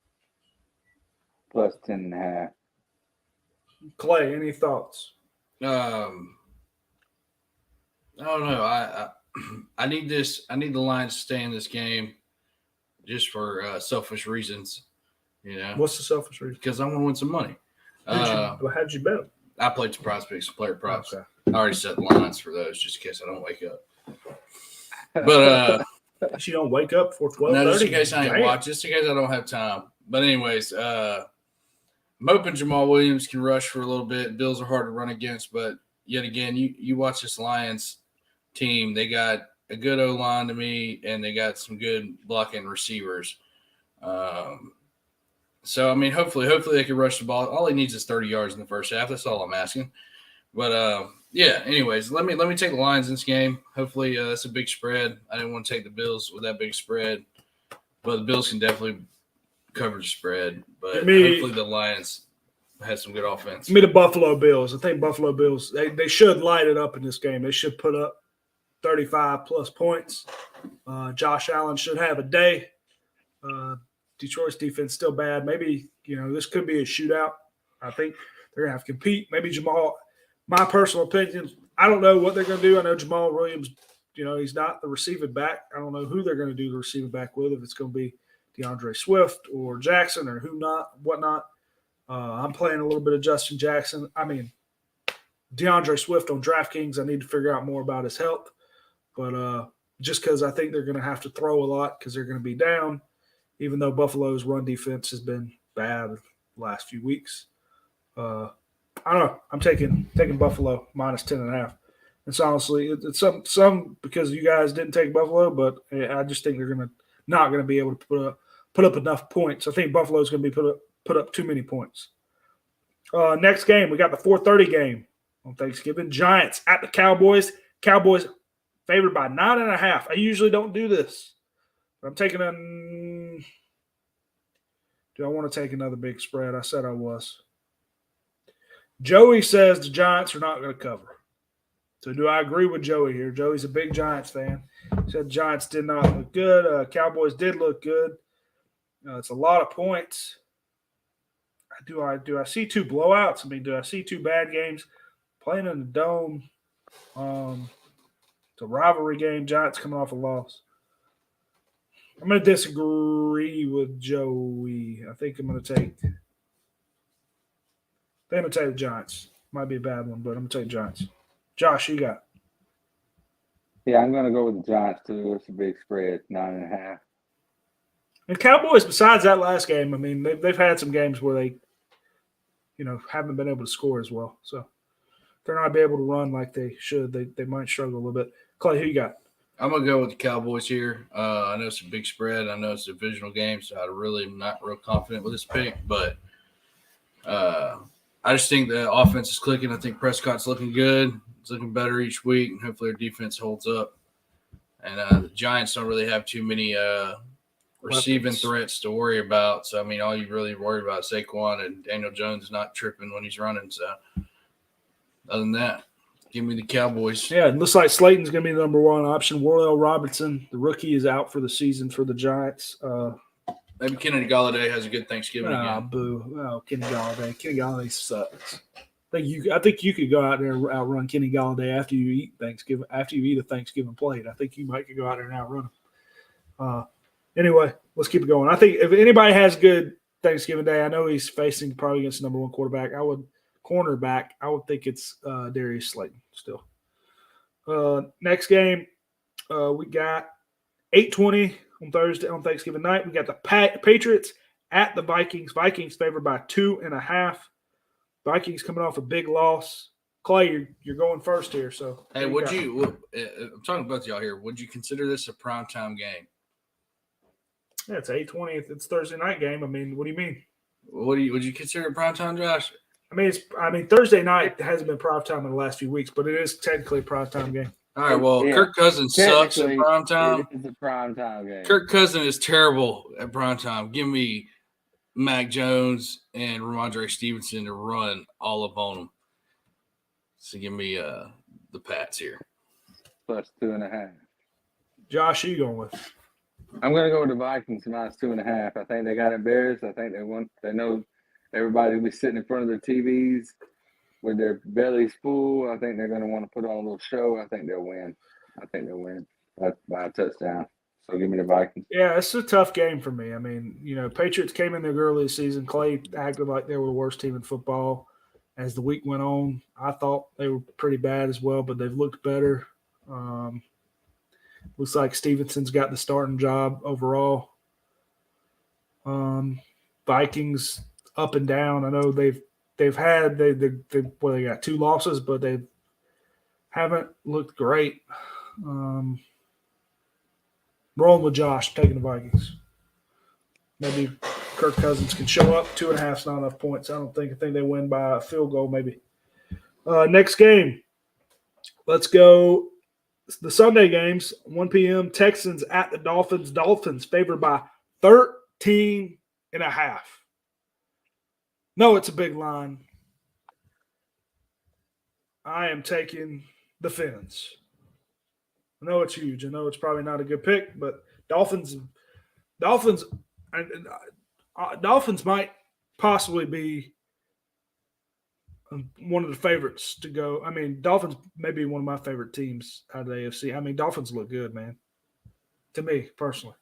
plus 10.5. Clay, any thoughts? I don't know. I need this. I need the Lions to stay in this game, just for selfish reasons. What's the selfish reason? Because I want to win some money. How'd you bet? I played some prospects, player props. Okay. I already set the lines for those, just in case I don't wake up. But you don't wake up for 12:30. no, just in case I ain't watch, just in case I don't have time. But anyways, I'm hoping Jamal Williams can rush for a little bit. Bills are hard to run against, but yet again, you watch this Lions team. They got a good O-line to me, and they got some good blocking receivers. So, I mean, hopefully they can rush the ball. All he needs is 30 yards in the first half. That's all I'm asking. But, yeah, anyways, let me take the Lions in this game. Hopefully that's a big spread. I didn't want to take the Bills with that big spread. But the Bills can definitely cover the spread. But hopefully the Lions have some good offense. Give me the Buffalo Bills. I think Buffalo Bills, they should light it up in this game. They should put up 35-plus points. Josh Allen should have a day. Detroit's defense still bad. Maybe, this could be a shootout. I think they're going to have to compete. Maybe Jamal, my personal opinion, I don't know what they're going to do. I know Jamal Williams, he's not the receiving back. I don't know who they're going to do the receiving back with, if it's going to be DeAndre Swift or Jackson or whatnot. I'm playing a little bit of Justin Jackson. I mean, DeAndre Swift on DraftKings, I need to figure out more about his health. But just because I think they're going to have to throw a lot because they're going to be down, even though Buffalo's run defense has been bad the last few weeks. I I don't know. I'm taking Buffalo minus 10.5. It's honestly it's some because you guys didn't take Buffalo, but I just think they're not gonna be able to put up enough points. I think Buffalo's gonna be put up too many points. Next game, we got the 4:30 game on Thanksgiving. Giants at the Cowboys. Cowboys favored by 9.5. I usually don't do this, but I'm taking a. Do I want to take another big spread? I said I was. Joey says the Giants are not going to cover. So do I agree with Joey here? Joey's a big Giants fan. He said the Giants did not look good. Cowboys did look good. It's a lot of points. Do I see two blowouts? I mean, do I see two bad games playing in the dome? It's a rivalry game. Giants coming off a loss. I'm going to disagree with Joey. I think I'm going to take the Giants. Might be a bad one, but I'm going to take Giants. Josh, you got? Yeah, I'm going to go with the Giants, too. It's a big spread, 9.5. And Cowboys, besides that last game, I mean, they've had some games where they, haven't been able to score as well. So if they're not able to run like they should, they might struggle a little bit. Clay, who you got? I'm going to go with the Cowboys here. I know it's a big spread. I know it's a divisional game, so I really am not real confident with this pick. But I just think the offense is clicking. I think Prescott's looking good. It's looking better each week, and hopefully their defense holds up. And the Giants don't really have too many receiving threats to worry about. So, I mean, all you really worry about is Saquon, and Daniel Jones not tripping when he's running. So, other than that, give me the Cowboys. Yeah, it looks like Slayton's going to be the number one option. Warrell Robinson, the rookie, is out for the season for the Giants. Maybe Kenny Galladay has a good Thanksgiving again. Boo. Oh, Kenny Galladay. Kenny Galladay sucks. I think you could go out there and outrun Kenny Galladay after you eat Thanksgiving. After you eat a Thanksgiving plate, I think you might could go out there and outrun him. Anyway, let's keep it going. I think if anybody has good Thanksgiving Day, I know he's facing probably against the number one cornerback. I would think it's Darius Slayton still. Next game, we got 8:20 on Thursday on Thanksgiving night. We got the Patriots at the Vikings. Vikings favored by 2.5. Vikings coming off a big loss. Clay, you're going first here. So hey, I'm talking about y'all here. Would you consider this a primetime game? Yeah, it's 8:20. It's Thursday night game. I mean, what do you mean? Would you consider it primetime, Josh? I mean, Thursday night hasn't been primetime in the last few weeks, but it is technically a primetime game. All right, well, yeah. Kirk Cousins sucks at primetime. It's a primetime game. Kirk Cousins is terrible at primetime. Give me Mac Jones and Ramondre Stevenson to run all up on them. So give me the Pats here. Plus 2.5. Josh, who you going with? I'm going to go with the Vikings minus 2.5. I think they got embarrassed. I think they know everybody will be sitting in front of their TVs with their bellies full. I think they're going to want to put on a little show. I think they'll win. By a touchdown. So give me the Vikings. Yeah, it's a tough game for me. I mean, Patriots came in there early this season. Clay acted like they were the worst team in football. As the week went on, I thought they were pretty bad as well, but they've looked better. Looks like Stevenson's got the starting job overall. Vikings up and down. I know they got 2 losses, but they haven't looked great. Rolling with Josh, taking the Vikings. Maybe Kirk Cousins can show up. 2.5 is not enough points. I think they win by a field goal, maybe. Next game. Let's go. The Sunday games, 1 p.m. Texans at the Dolphins. Dolphins favored by 13.5. No, it's a big line. I am taking the Fins. I know it's huge. I know it's probably not a good pick, but Dolphins might possibly be one of the favorites to go. I mean, Dolphins may be one of my favorite teams out of the AFC. I mean, Dolphins look good, man. To me, personally.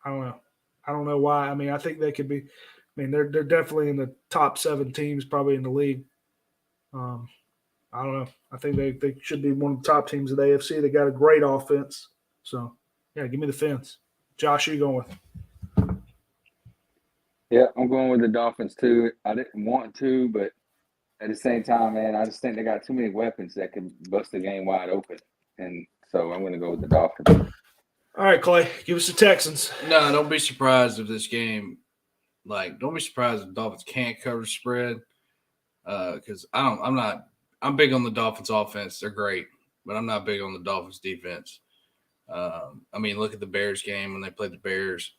I don't know. I don't know why. I mean, I think they could be – I mean, they're definitely in the top 7 teams probably in the league. I don't know. I think they should be one of the top teams of the AFC. They got a great offense. So, yeah, give me the Fins. Josh, who you going with? Yeah, I'm going with the Dolphins too. I didn't want to, but at the same time, man, I just think they got too many weapons that can bust the game wide open. And so I'm going to go with the Dolphins. All right, Clay, give us the Texans. No, don't be surprised if this game, don't be surprised if the Dolphins can't cover the spread. Because I'm big on the Dolphins offense. They're great, but I'm not big on the Dolphins defense. Look at the Bears game when they played the Bears.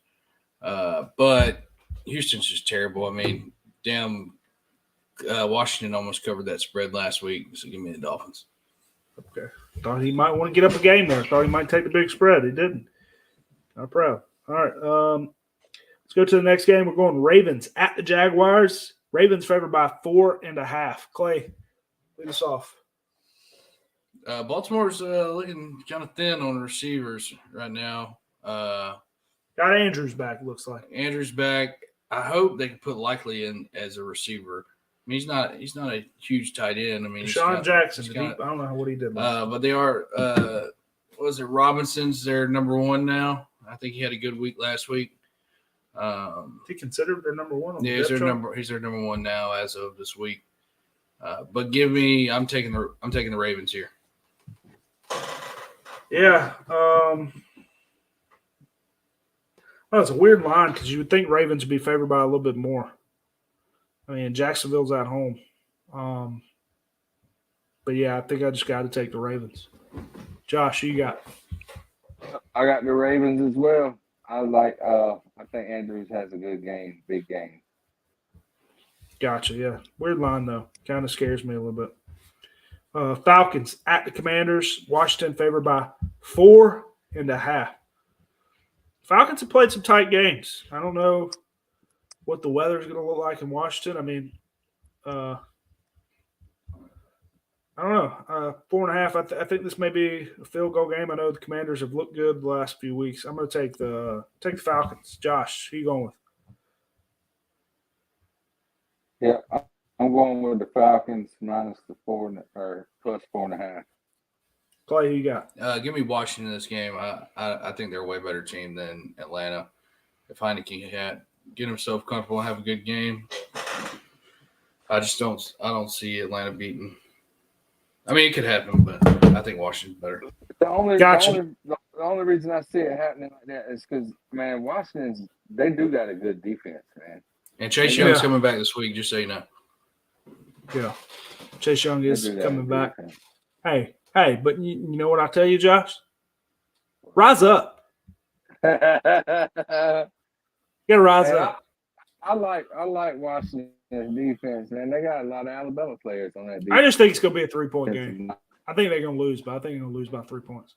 But Houston's just terrible. Washington almost covered that spread last week, so give me the Dolphins. Okay. Thought he might want to get up a game there. Thought he might take the big spread. He didn't. Not proud. All right. Let's go to the next game. We're going Ravens at the Jaguars. Ravens favored by 4.5. Clay, lead us off. Baltimore's looking kind of thin on receivers right now. Got Andrews back, looks like. Andrews back. I hope they can put Likely in as a receiver. He's not a huge tight end. Sean Jackson, I don't know what he did. But they are. Was it Robinson's their number one now? I think he had a good week last week. Is he considered their number one? He's their number one now as of this week. But I'm taking the Ravens here. Yeah. It's a weird line because you would think Ravens would be favored by a little bit more. Jacksonville's at home. But yeah, I think I just got to take the Ravens. Josh, who you got? I got the Ravens as well. I think Andrews has a good game, big game. Gotcha, yeah. Weird line, though. Kind of scares me a little bit. Falcons at the Commanders. Washington favored by 4.5. Falcons have played some tight games. I don't know what the weather's going to look like in Washington. I don't know. 4.5. I think this may be a field goal game. I know the Commanders have looked good the last few weeks. I'm going to take the Falcons. Josh, who you going with? Yeah, I'm going with the Falcons minus the plus 4.5. Clay, who you got? Give me Washington in this game. I think they're a way better team than Atlanta. If Heineke can get himself comfortable and have a good game, I don't see Atlanta beating. It could happen, but I think Washington's better. The only reason I see it happening like that is because, man, they do got a good defense, man. And Chase Young's coming back this week, just so you know. Yeah. Chase Young is coming back. Hey, but you know what I tell you, Josh? Rise up. You got to rise up. I like Washington's defense, man. They got a lot of Alabama players on that defense. I just think it's going to be a 3-point game. I think they're going to lose, but I think they're going to lose by 3 points.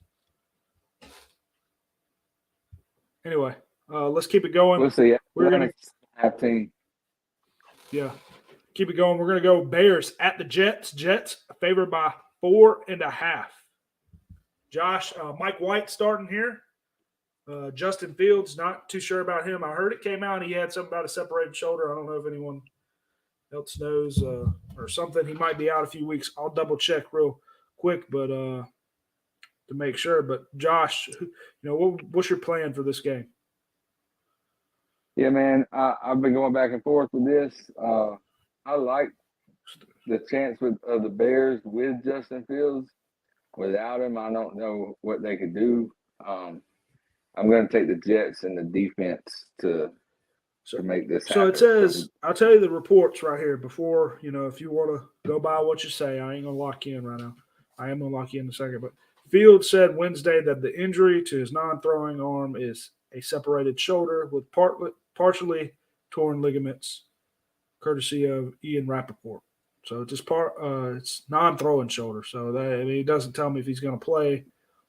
Anyway, let's keep it going. We'll see. We're going to have team. Yeah. Keep it going. We're going to go Bears at the Jets. Jets favored by 4.5. Josh, Mike White starting here. Justin Fields, not too sure about him. I heard it came out he had something about a separated shoulder. I don't know if anyone else knows or something. He might be out a few weeks. I'll double check real quick, but to make sure. But Josh, what's your plan for this game? Yeah, man, I've been going back and forth with this. I like the chance of the Bears with Justin Fields. Without him, I don't know what they could do. I'm going to take the Jets and the defense to make this happen. So it says, I'll tell you the reports right here before, if you want to go by what you say, I ain't going to lock you in right now. I am going to lock you in a second. But Fields said Wednesday that the injury to his non-throwing arm is a separated shoulder with partially torn ligaments, courtesy of Ian Rappaport. So it's just it's non-throwing shoulder. So he doesn't tell me if he's going to play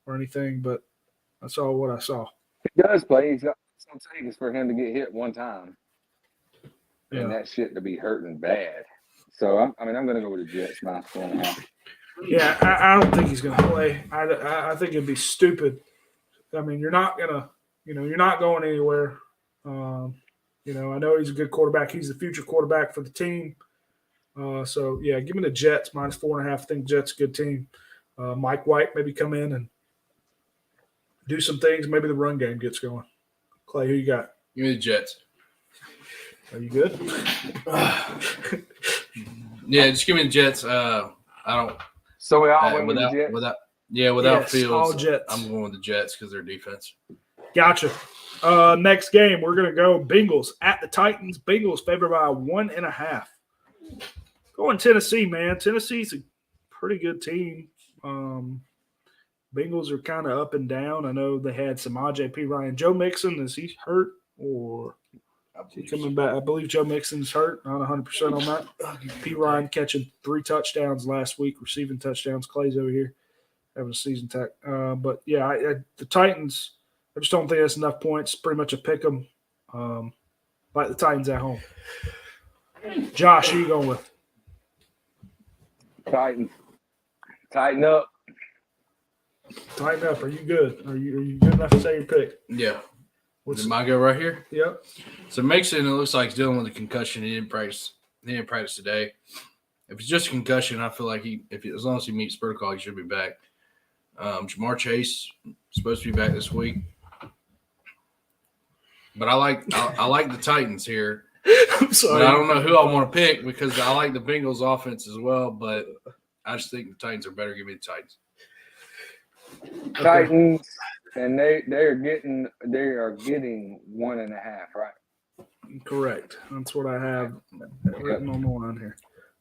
or anything, but that's all what I saw. He does play. It's going to take us for him to get hit one time. Yeah. And that shit to be hurting bad. So, I'm going to go with the Jets minus 4.5. Yeah, I don't think he's going to play. I think it'd be stupid. You're not going to, you're not going anywhere. I know he's a good quarterback. He's the future quarterback for the team. So, yeah, give me the Jets minus 4.5. I think Jets a good team. Mike White maybe come in and do some things. Maybe the run game gets going. Clay, who you got? Give me the Jets. Are you good? Yeah, just give me the Jets. I don't. So we all went with the without Jets? without Yes, Fields. all Jets. I'm going with the Jets because their defense. Gotcha. Next game, we're going to go Bengals at the Titans. Bengals favored by 1.5. Going Tennessee, man. Tennessee's a pretty good team. Bengals are kind of up and down. I know they had some IJP Ryan. Joe Mixon, is he hurt or is he coming back? I believe Joe Mixon's hurt. Not 100% on that. P. Ryan catching 3 touchdowns last week, receiving touchdowns. Clay's over here having a season tech. But, yeah, the Titans, I just don't think that's enough points. Pretty much a pick 'em. Like the Titans at home. Josh, who you going with? Titans. Tighten up. Tighten up. Are you good? Are you good enough to say your pick? Yeah. Did my go right here? Yep. So Mixon, it looks like he's dealing with a concussion. He didn't practice. He didn't practice today. If it's just a concussion, I feel like as long as he meets protocol, he should be back. Jamar Chase supposed to be back this week, but I like the Titans here. I'm sorry. But I don't know who I want to pick because I like the Bengals offense as well, but I just think the Titans are better. Give me the Titans. Titans, and they are getting 1.5, right? Correct. That's what I have written on the line here.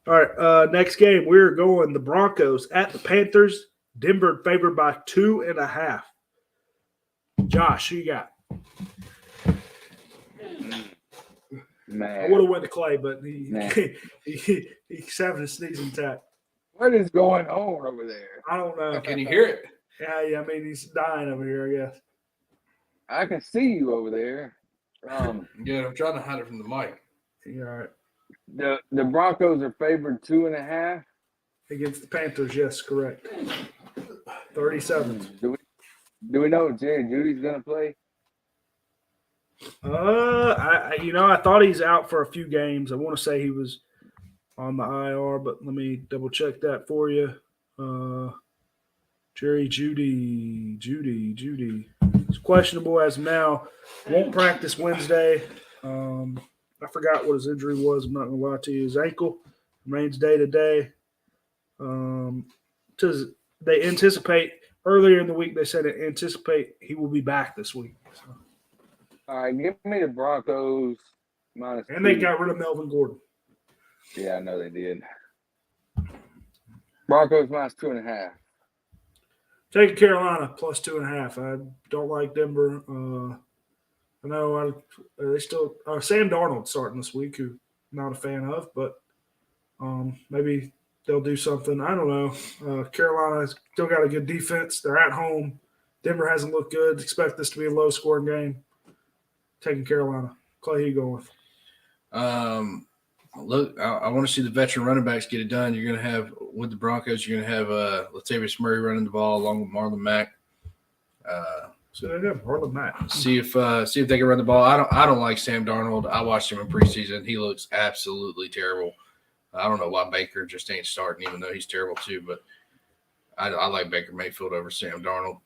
All right. Next game, we're going the Broncos at the Panthers. Denver favored by 2.5. Josh, who you got? Man, I would have went to Clay, but he's having a sneezing attack. what is going on over there? I don't know. Can you hear it? Yeah. I mean, he's dying over here, I guess. I can see you over there. Good. I'm trying to hide it from the mic. You all right? The Broncos are favored 2.5 Against the Panthers, yes, correct. 37. Do we know if Jerry Judy's gonna play? I thought he's out for a few games. I want to say he was on the IR, but let me double check that for you. Jerry Judy. It's questionable as of now. Won't practice Wednesday. I forgot what his injury was. I'm not going to lie to you. His ankle remains day to day. They anticipate earlier in the week. They said they anticipate he will be back this week. So. All right, give me the Broncos minus. And they got rid of Melvin Gordon. Yeah, I know they did. Broncos minus 2.5. Taking Carolina plus 2.5. I don't like Denver. I know they still Sam Darnold starting this week, who I'm not a fan of, but maybe they'll do something. I don't know. Carolina's still got a good defense. They're at home. Denver hasn't looked good. Expect this to be a low-scoring game. Taking Carolina. Clay, who you going with? Look, I want to see the veteran running backs get it done. You're going to have, with the Broncos, you're going to have Latavius Murray running the ball along with Marlon Mack. So they got Marlon Mack. See if they can run the ball. I don't like Sam Darnold. I watched him in preseason. He looks absolutely terrible. I don't know why Baker just ain't starting, even though he's terrible too. But I like Baker Mayfield over Sam Darnold.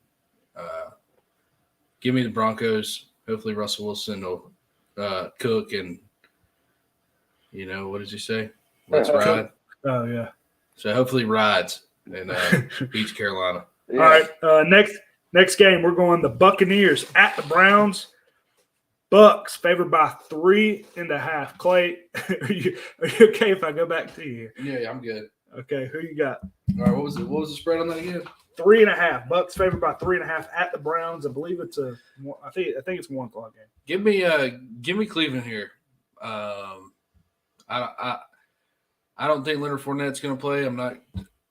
Give me the Broncos. Hopefully Russell Wilson will cook and, what does he say? Let's ride. Oh, yeah. So hopefully rides and beats Carolina. Yeah. All right. Next game, we're going the Buccaneers at the Browns. Bucks favored by 3.5. Clay, are you okay if I go back to you? Yeah, I'm good. Okay, who you got? All right, what was the spread on that again? 3.5. Bucks favored by 3.5 at the Browns. I believe it's I think it's a 1 o'clock game. Give me Cleveland here. I don't think Leonard Fournette's going to play. I'm not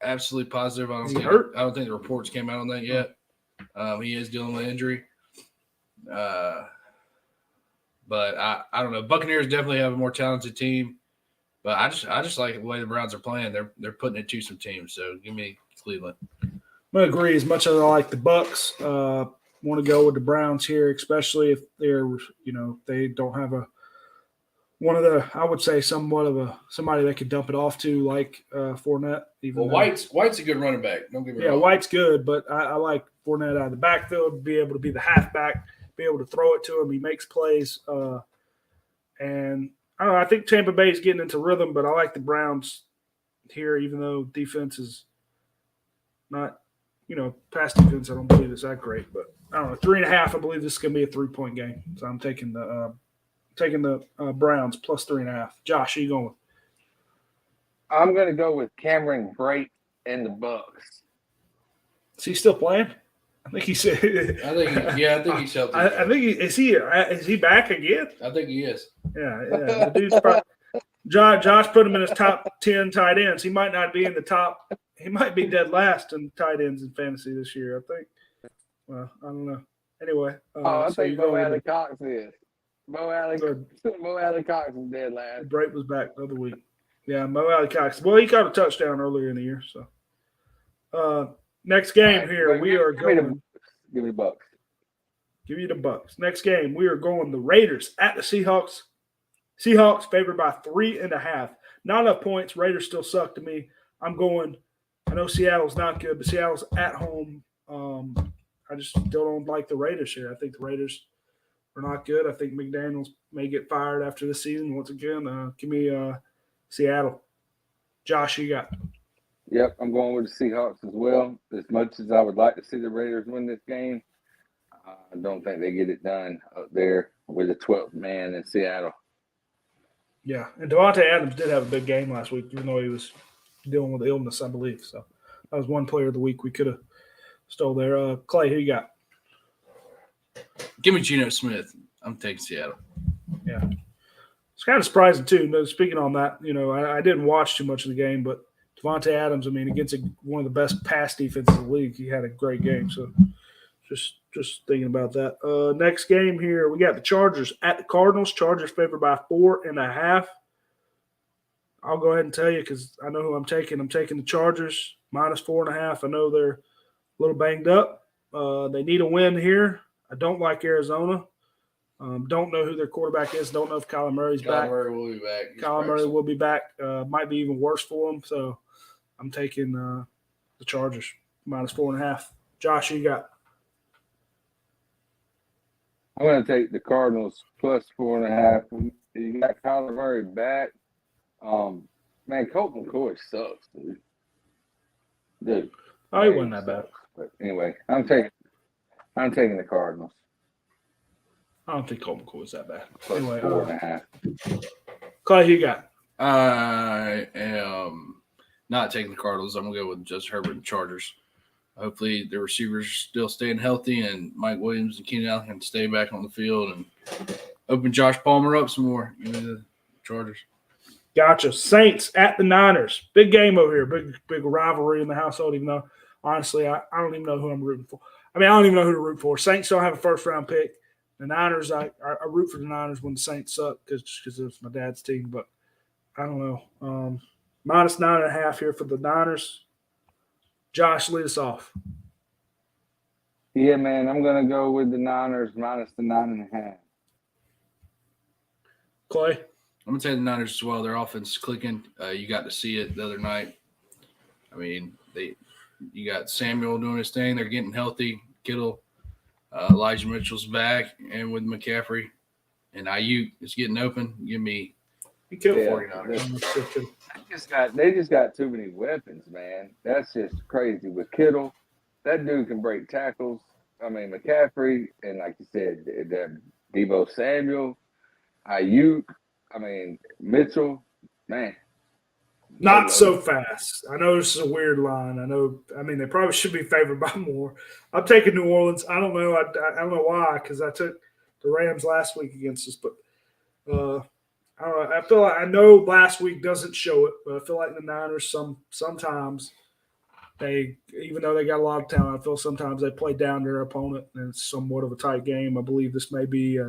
absolutely positive. I don't think the reports came out on that yet. He is dealing with injury. But I don't know. Buccaneers definitely have a more talented team. But I just like the way the Browns are playing. They're putting it to some teams. So give me Cleveland. I agree. As much as I like the Bucks, want to go with the Browns here, especially if they're they don't have I would say somewhat of somebody they could dump it off to, like Fournette. White's a good running back. Don't get me wrong. Yeah, White's good, but I like Fournette out of the backfield, be able to be the halfback, be able to throw it to him. He makes plays, and I don't know. I think Tampa Bay is getting into rhythm, but I like the Browns here, even though defense is not, pass defense, I don't believe it's that great. But I don't know, 3.5. I believe this is going to be a 3-point game. So I'm taking the Browns plus 3.5. Josh, who you going with? I'm going to go with Cameron Brate and the Bucks. Is he still playing? I think he said. I think he's healthy. I think is he back again? I think he is. Yeah. The dude's probably, Josh put him in his top 10 tight ends. He might not be in the top. He might be dead last in tight ends in fantasy this year, I think. Well, I don't know. Anyway. I think Bo Alley Cox is. Bo Alley Cox is dead last. Brate was back the other week. Yeah, Mo Alley Cox. Well, he caught a touchdown earlier in the year. So, next game here, we are going. Give me the Bucks. Give you the Bucks. Next game, we are going the Raiders at the Seahawks. Seahawks favored by 3.5. Not enough points. Raiders still suck to me. I'm going. I know Seattle's not good, but Seattle's at home. I just still don't like the Raiders here. I think the Raiders are not good. I think McDaniels may get fired after this season once again. Give me Seattle. Josh, you got? Yep, I'm going with the Seahawks as well. As much as I would like to see the Raiders win this game, I don't think they get it done up there with the 12th man in Seattle. Yeah, and Devontae Adams did have a big game last week, even though he was dealing with illness, I believe. So that was one player of the week we could have stole there. Clay, who you got? Give me Geno Smith. I'm taking Seattle. Yeah. It's kind of surprising, too. Speaking on that, I didn't watch too much of the game, but Devontae Adams, against one of the best pass defenses in the league, he had a great game. So just thinking about that. Next game here, we got the Chargers at the Cardinals. Chargers favored by 4.5. I'll go ahead and tell you because I know who I'm taking. I'm taking the Chargers minus 4.5. I know they're a little banged up. They need a win here. I don't like Arizona. Don't know who their quarterback is. Don't know if Kyler Murray's back. Kyler Murray will be back. Kyler Murray will be back. Might be even worse for him. So I'm taking the Chargers minus 4.5. Josh, who you got? I'm going to take the Cardinals plus 4.5. You got Kyler Murray back. Man, Colt McCoy sucks, dude. Oh, he wasn't that bad. But anyway, I'm taking the Cardinals. I don't think Colt McCoy is that bad. Plus Anyway, 4.5. Clay, who you got? I am not taking the Cardinals. I'm going to go with Justin Herbert and Chargers. Hopefully the receivers still staying healthy and Mike Williams and Keenan Allen can stay back on the field and open Josh Palmer up some more. Give me the Chargers. Gotcha. Saints at the Niners. Big game over here. Big rivalry in the household, even though, honestly, I don't even know who I'm rooting for. I don't even know who to root for. Saints don't have a first-round pick. The Niners, I root for the Niners when the Saints suck because it's my dad's team. But I don't know. Minus 9.5 here for the Niners. Josh, lead us off. Yeah, man, I'm going to go with the Niners minus the 9.5. Clay? I'm going to take the Niners as well. Their offense is clicking. You got to see it the other night. You got Samuel doing his thing. They're getting healthy. Kittle, Elijah Mitchell's back, and with McCaffrey. And Ayuk is getting open. Give me He killed 49ers. They just got too many weapons, man. That's just crazy. With Kittle, that dude can break tackles. McCaffrey, and like you said, Deebo Samuel, Ayuk, Mitchell, man. Not so fast. I know this is a weird line. They probably should be favored by more. I'm taking New Orleans. I don't know. I don't know why, because I took the Rams last week against us, but I don't know. I feel like I know last week doesn't show it, but I feel like the Niners sometimes they, even though they got a lot of talent, I feel sometimes they play down their opponent, and it's somewhat of a tight game. I believe this may be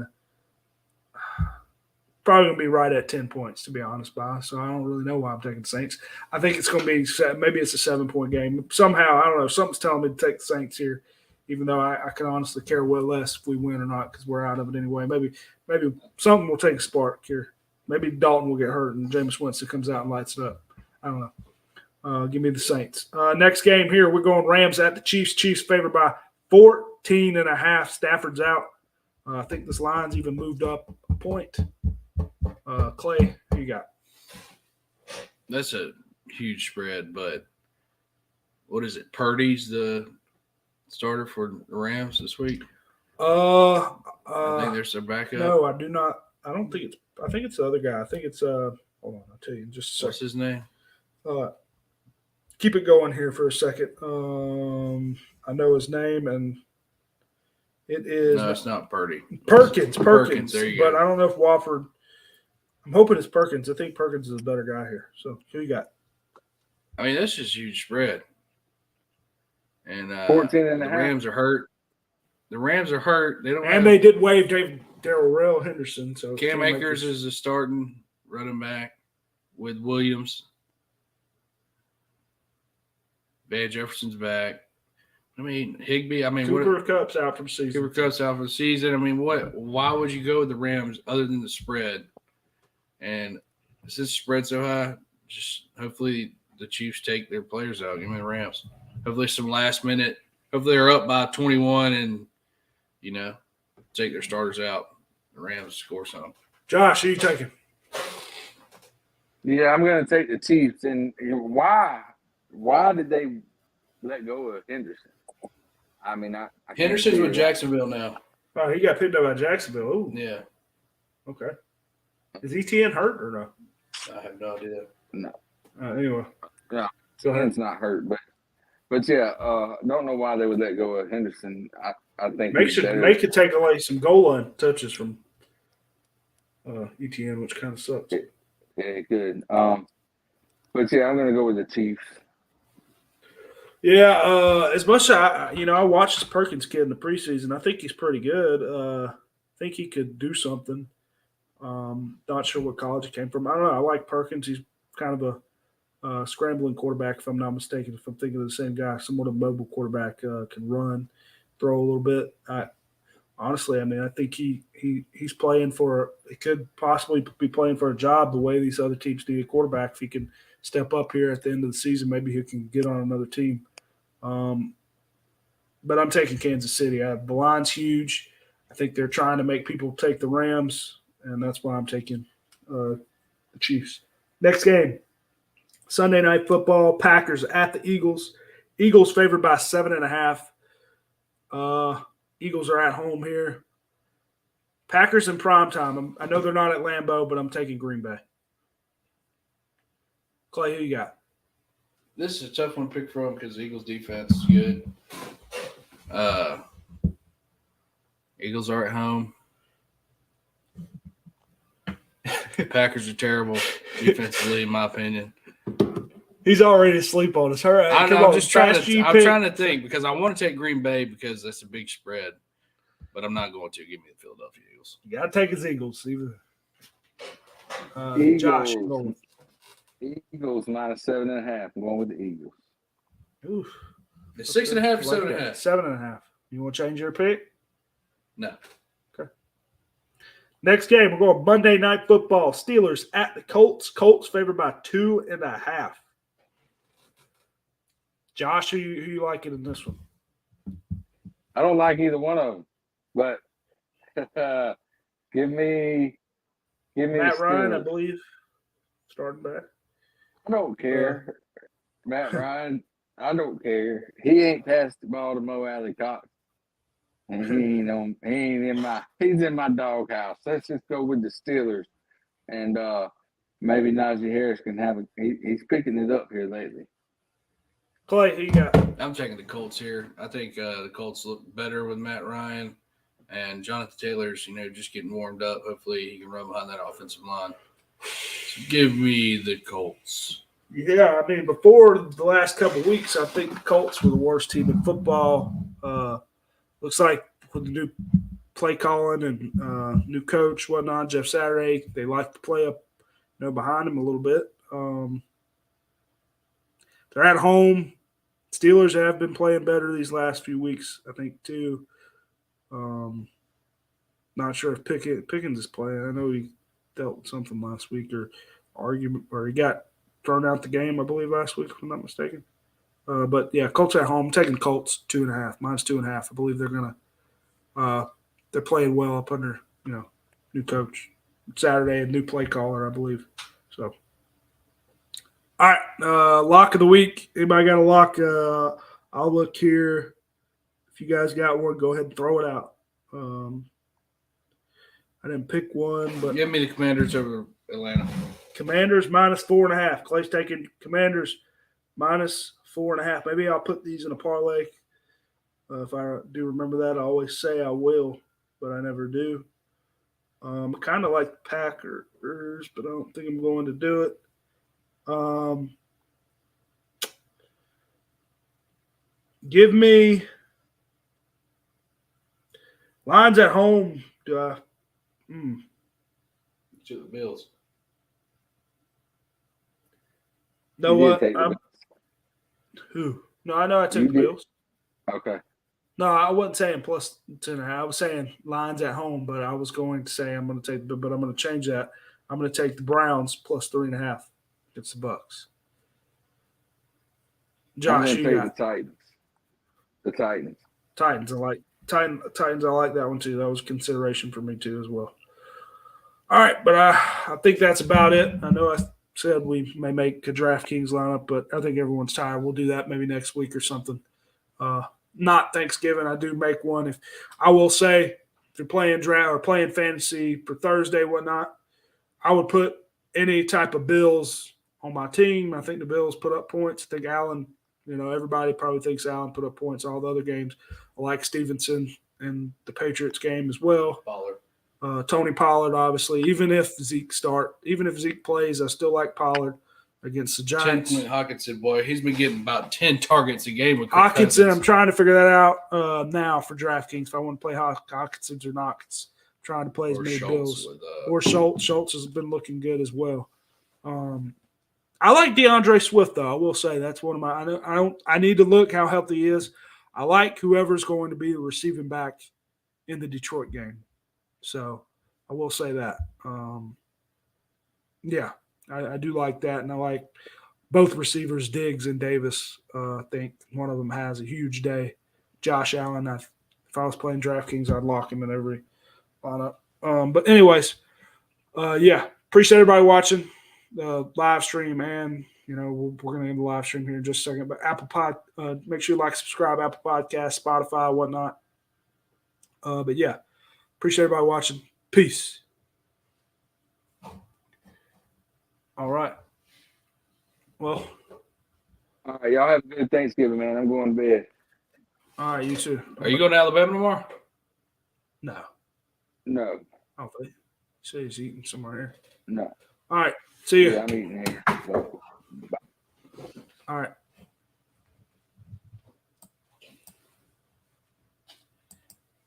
probably going to be right at 10 points, to be honest, so I don't really know why I'm taking the Saints. I think it's going to be maybe it's a 7-point game. Somehow, I don't know, something's telling me to take the Saints here, even though I can honestly care what less if we win or not because we're out of it anyway. Maybe something will take a spark here. Maybe Dalton will get hurt and Jameis Winston comes out and lights it up. I don't know. Give me the Saints. Next game here, we're going Rams at the Chiefs. Chiefs favored by 14.5. Stafford's out. I think this line's even moved up a point. Clay, who you got? That's a huge spread, but what is it? Purdy's the starter for the Rams this week. I think there's their backup. No, I do not. I don't think it's. I think it's the other guy. I think it's. Hold on, I'll tell you in just a What's second. his name? Keep it going here for a second. I know his name, and it is. No, it's not Purdy. Perkins. There you But go. I don't know if Wofford. I'm hoping it's Perkins. I think Perkins is a better guy here. So who you got? I mean, that's just huge spread. And 14 and a the half. Rams are hurt. The Rams are hurt. They don't. And they did waive Darrell Henderson. So Cam Akers is the starting running back with Williams. Van Jefferson's back. I mean, Higbee. I mean, Cooper Kupp's out from season. Cooper Kupp's out for the season. I mean, what? Why would you go with the Rams other than the spread? And since the spread's so high, just hopefully the Chiefs take their players out. Give me the Rams. Hopefully some last minute. Hopefully they're up by 21 and take their starters out. The Rams score some. Josh, who you taking? Yeah, I'm going to take the Chiefs. And why? Why did they let go of Henderson? I mean, I can't Henderson's figure with it out. Jacksonville now. Oh, he got picked up by Jacksonville. Ooh, Yeah, okay. Is ETN hurt or no? I have no idea. Anyway. No. Go ahead. It's not hurt, but yeah, don't know why they would let go of Henderson. I think They could take away some goal line touches from ETN, which kind of sucks. Yeah, it could. But yeah, I'm gonna go with the Chiefs. Yeah, as much as I watched this Perkins kid in the preseason. I think he's pretty good. I think he could do something. Not sure what college he came from. I don't know. I like Perkins. He's kind of a scrambling quarterback, if I'm not mistaken. If I'm thinking of the same guy, somewhat a mobile quarterback, can run, throw a little bit. Honestly, I mean, I think he's playing for – he could possibly be playing for a job the way these other teams need a quarterback. If he can step up here at the end of the season, maybe he can get on another team. But I'm taking Kansas City. The line's huge. I think they're trying to make people take the Rams, and that's why I'm taking the Chiefs. Next game, Sunday Night Football, Packers at the Eagles. Eagles favored by 7.5. Eagles are at home here. Packers in primetime. I know they're not at Lambeau, but I'm taking Green Bay. Clay, who you got? This is a tough one to pick from because the Eagles' defense is good. Eagles are at home. Packers are terrible defensively, in my opinion. He's already asleep on us. All right, I'm just trying to think because I want to take Green Bay because that's a big spread, but I'm not going to. Give me the Philadelphia Eagles. You got to take his Eagles. Even Eagles. Josh, Eagles minus 7.5. I'm going with the Eagles. oof. It's 6.5 or Like 7.5. that. 7.5. You want to change your pick? No. Okay. Next game, we're going Monday Night Football. Steelers at the Colts. Colts favored by 2.5. Josh, who you liking in this one? I don't like either one of them, but give me Matt the Ryan, I Steelers. believe, starting back. I don't care. Matt Ryan, I don't care. He ain't passed the ball to Mo Alley Cox. And he's in my doghouse. Let's just go with the Steelers. And maybe Najee Harris can he's picking it up here lately. Clay, who you got? I'm taking the Colts here. I think the Colts look better with Matt Ryan and Jonathan Taylor's, just getting warmed up. Hopefully he can run behind that offensive line. So give me the Colts. Yeah, I mean, before the last couple of weeks, I think the Colts were the worst team in football. Looks like with the new play calling and new coach, whatnot, Jeff Saturday, they like to play up, behind him a little bit. They're at home. Steelers have been playing better these last few weeks, I think, too. Not sure if Pickens is playing. I know he dealt with something last week or argument, or he got thrown out the game, I believe, last week, if I'm not mistaken. But yeah, Colts at home. I'm taking Colts 2.5, minus 2.5. I believe they're playing well up under new coach Saturday, a new play caller, I believe. So All right, lock of the week. Anybody got a lock? I'll look here. If you guys got one, go ahead and throw it out. I didn't pick one, but Give me the Commanders over Atlanta. Commanders -4.5. Clay's taking Commanders -4.5. Maybe I'll put these in a parlay. If I do remember that, I always say I will, but I never do. I kind of like the Packers, but I don't think I'm going to do it. Give me Lions at home. Do I? To the Bills. Know You did what? take the Who? No, I know I took You the did. Bills. Okay. No, I wasn't saying plus 10.5. I was saying Lions at home, but I was going to say I'm going to take, but I'm going to change that. I'm going to take the Browns plus 3.5 against the Bucks. Josh, I'm you going to got take the Titans. The Titans. Titans. I like Titans. I like that one too. That was consideration for me too as well. All right, but I think that's about it. I know I said we may make a DraftKings lineup, but I think everyone's tired. We'll do that maybe next week or something. Not Thanksgiving. I do make one. If I will say, if you're playing draft or playing fantasy for Thursday, whatnot, I would put any type of Bills on my team. I think the Bills put up points. I think Allen, everybody probably thinks Allen put up points all the other games. I like Stevenson in the Patriots game as well. Pollard. Tony Pollard, obviously. Even if Zeke plays, I still like Pollard against the Giants. Hawkinson, boy, he's been getting about 10 targets a game with Hawkinson, I'm Cousins. trying to figure that out now for DraftKings if I want to play Hawkinson or not. I'm trying to play as many Bills. Or Schultz. Schultz has been looking good as well. I like DeAndre Swift, though. I will say that's one of my – I need to look how healthy he is. I like whoever's going to be the receiving back in the Detroit game. So I will say that. I do like that, and I like both receivers, Diggs and Davis. I think one of them has a huge day. Josh Allen, if I was playing DraftKings, I'd lock him in every lineup. But anyways, appreciate everybody watching the live stream, and we're going to end the live stream here in just a second. But make sure you like, subscribe, Apple Podcasts, Spotify, whatnot. Appreciate everybody watching. Peace. All right. Well. All right, y'all have a good Thanksgiving, man. I'm going to bed. All right, you too. Are you going to Alabama tomorrow? No. No. I don't think. Say he's eating somewhere here. No. All right. See you. Yeah, I'm eating here. So, bye. All right.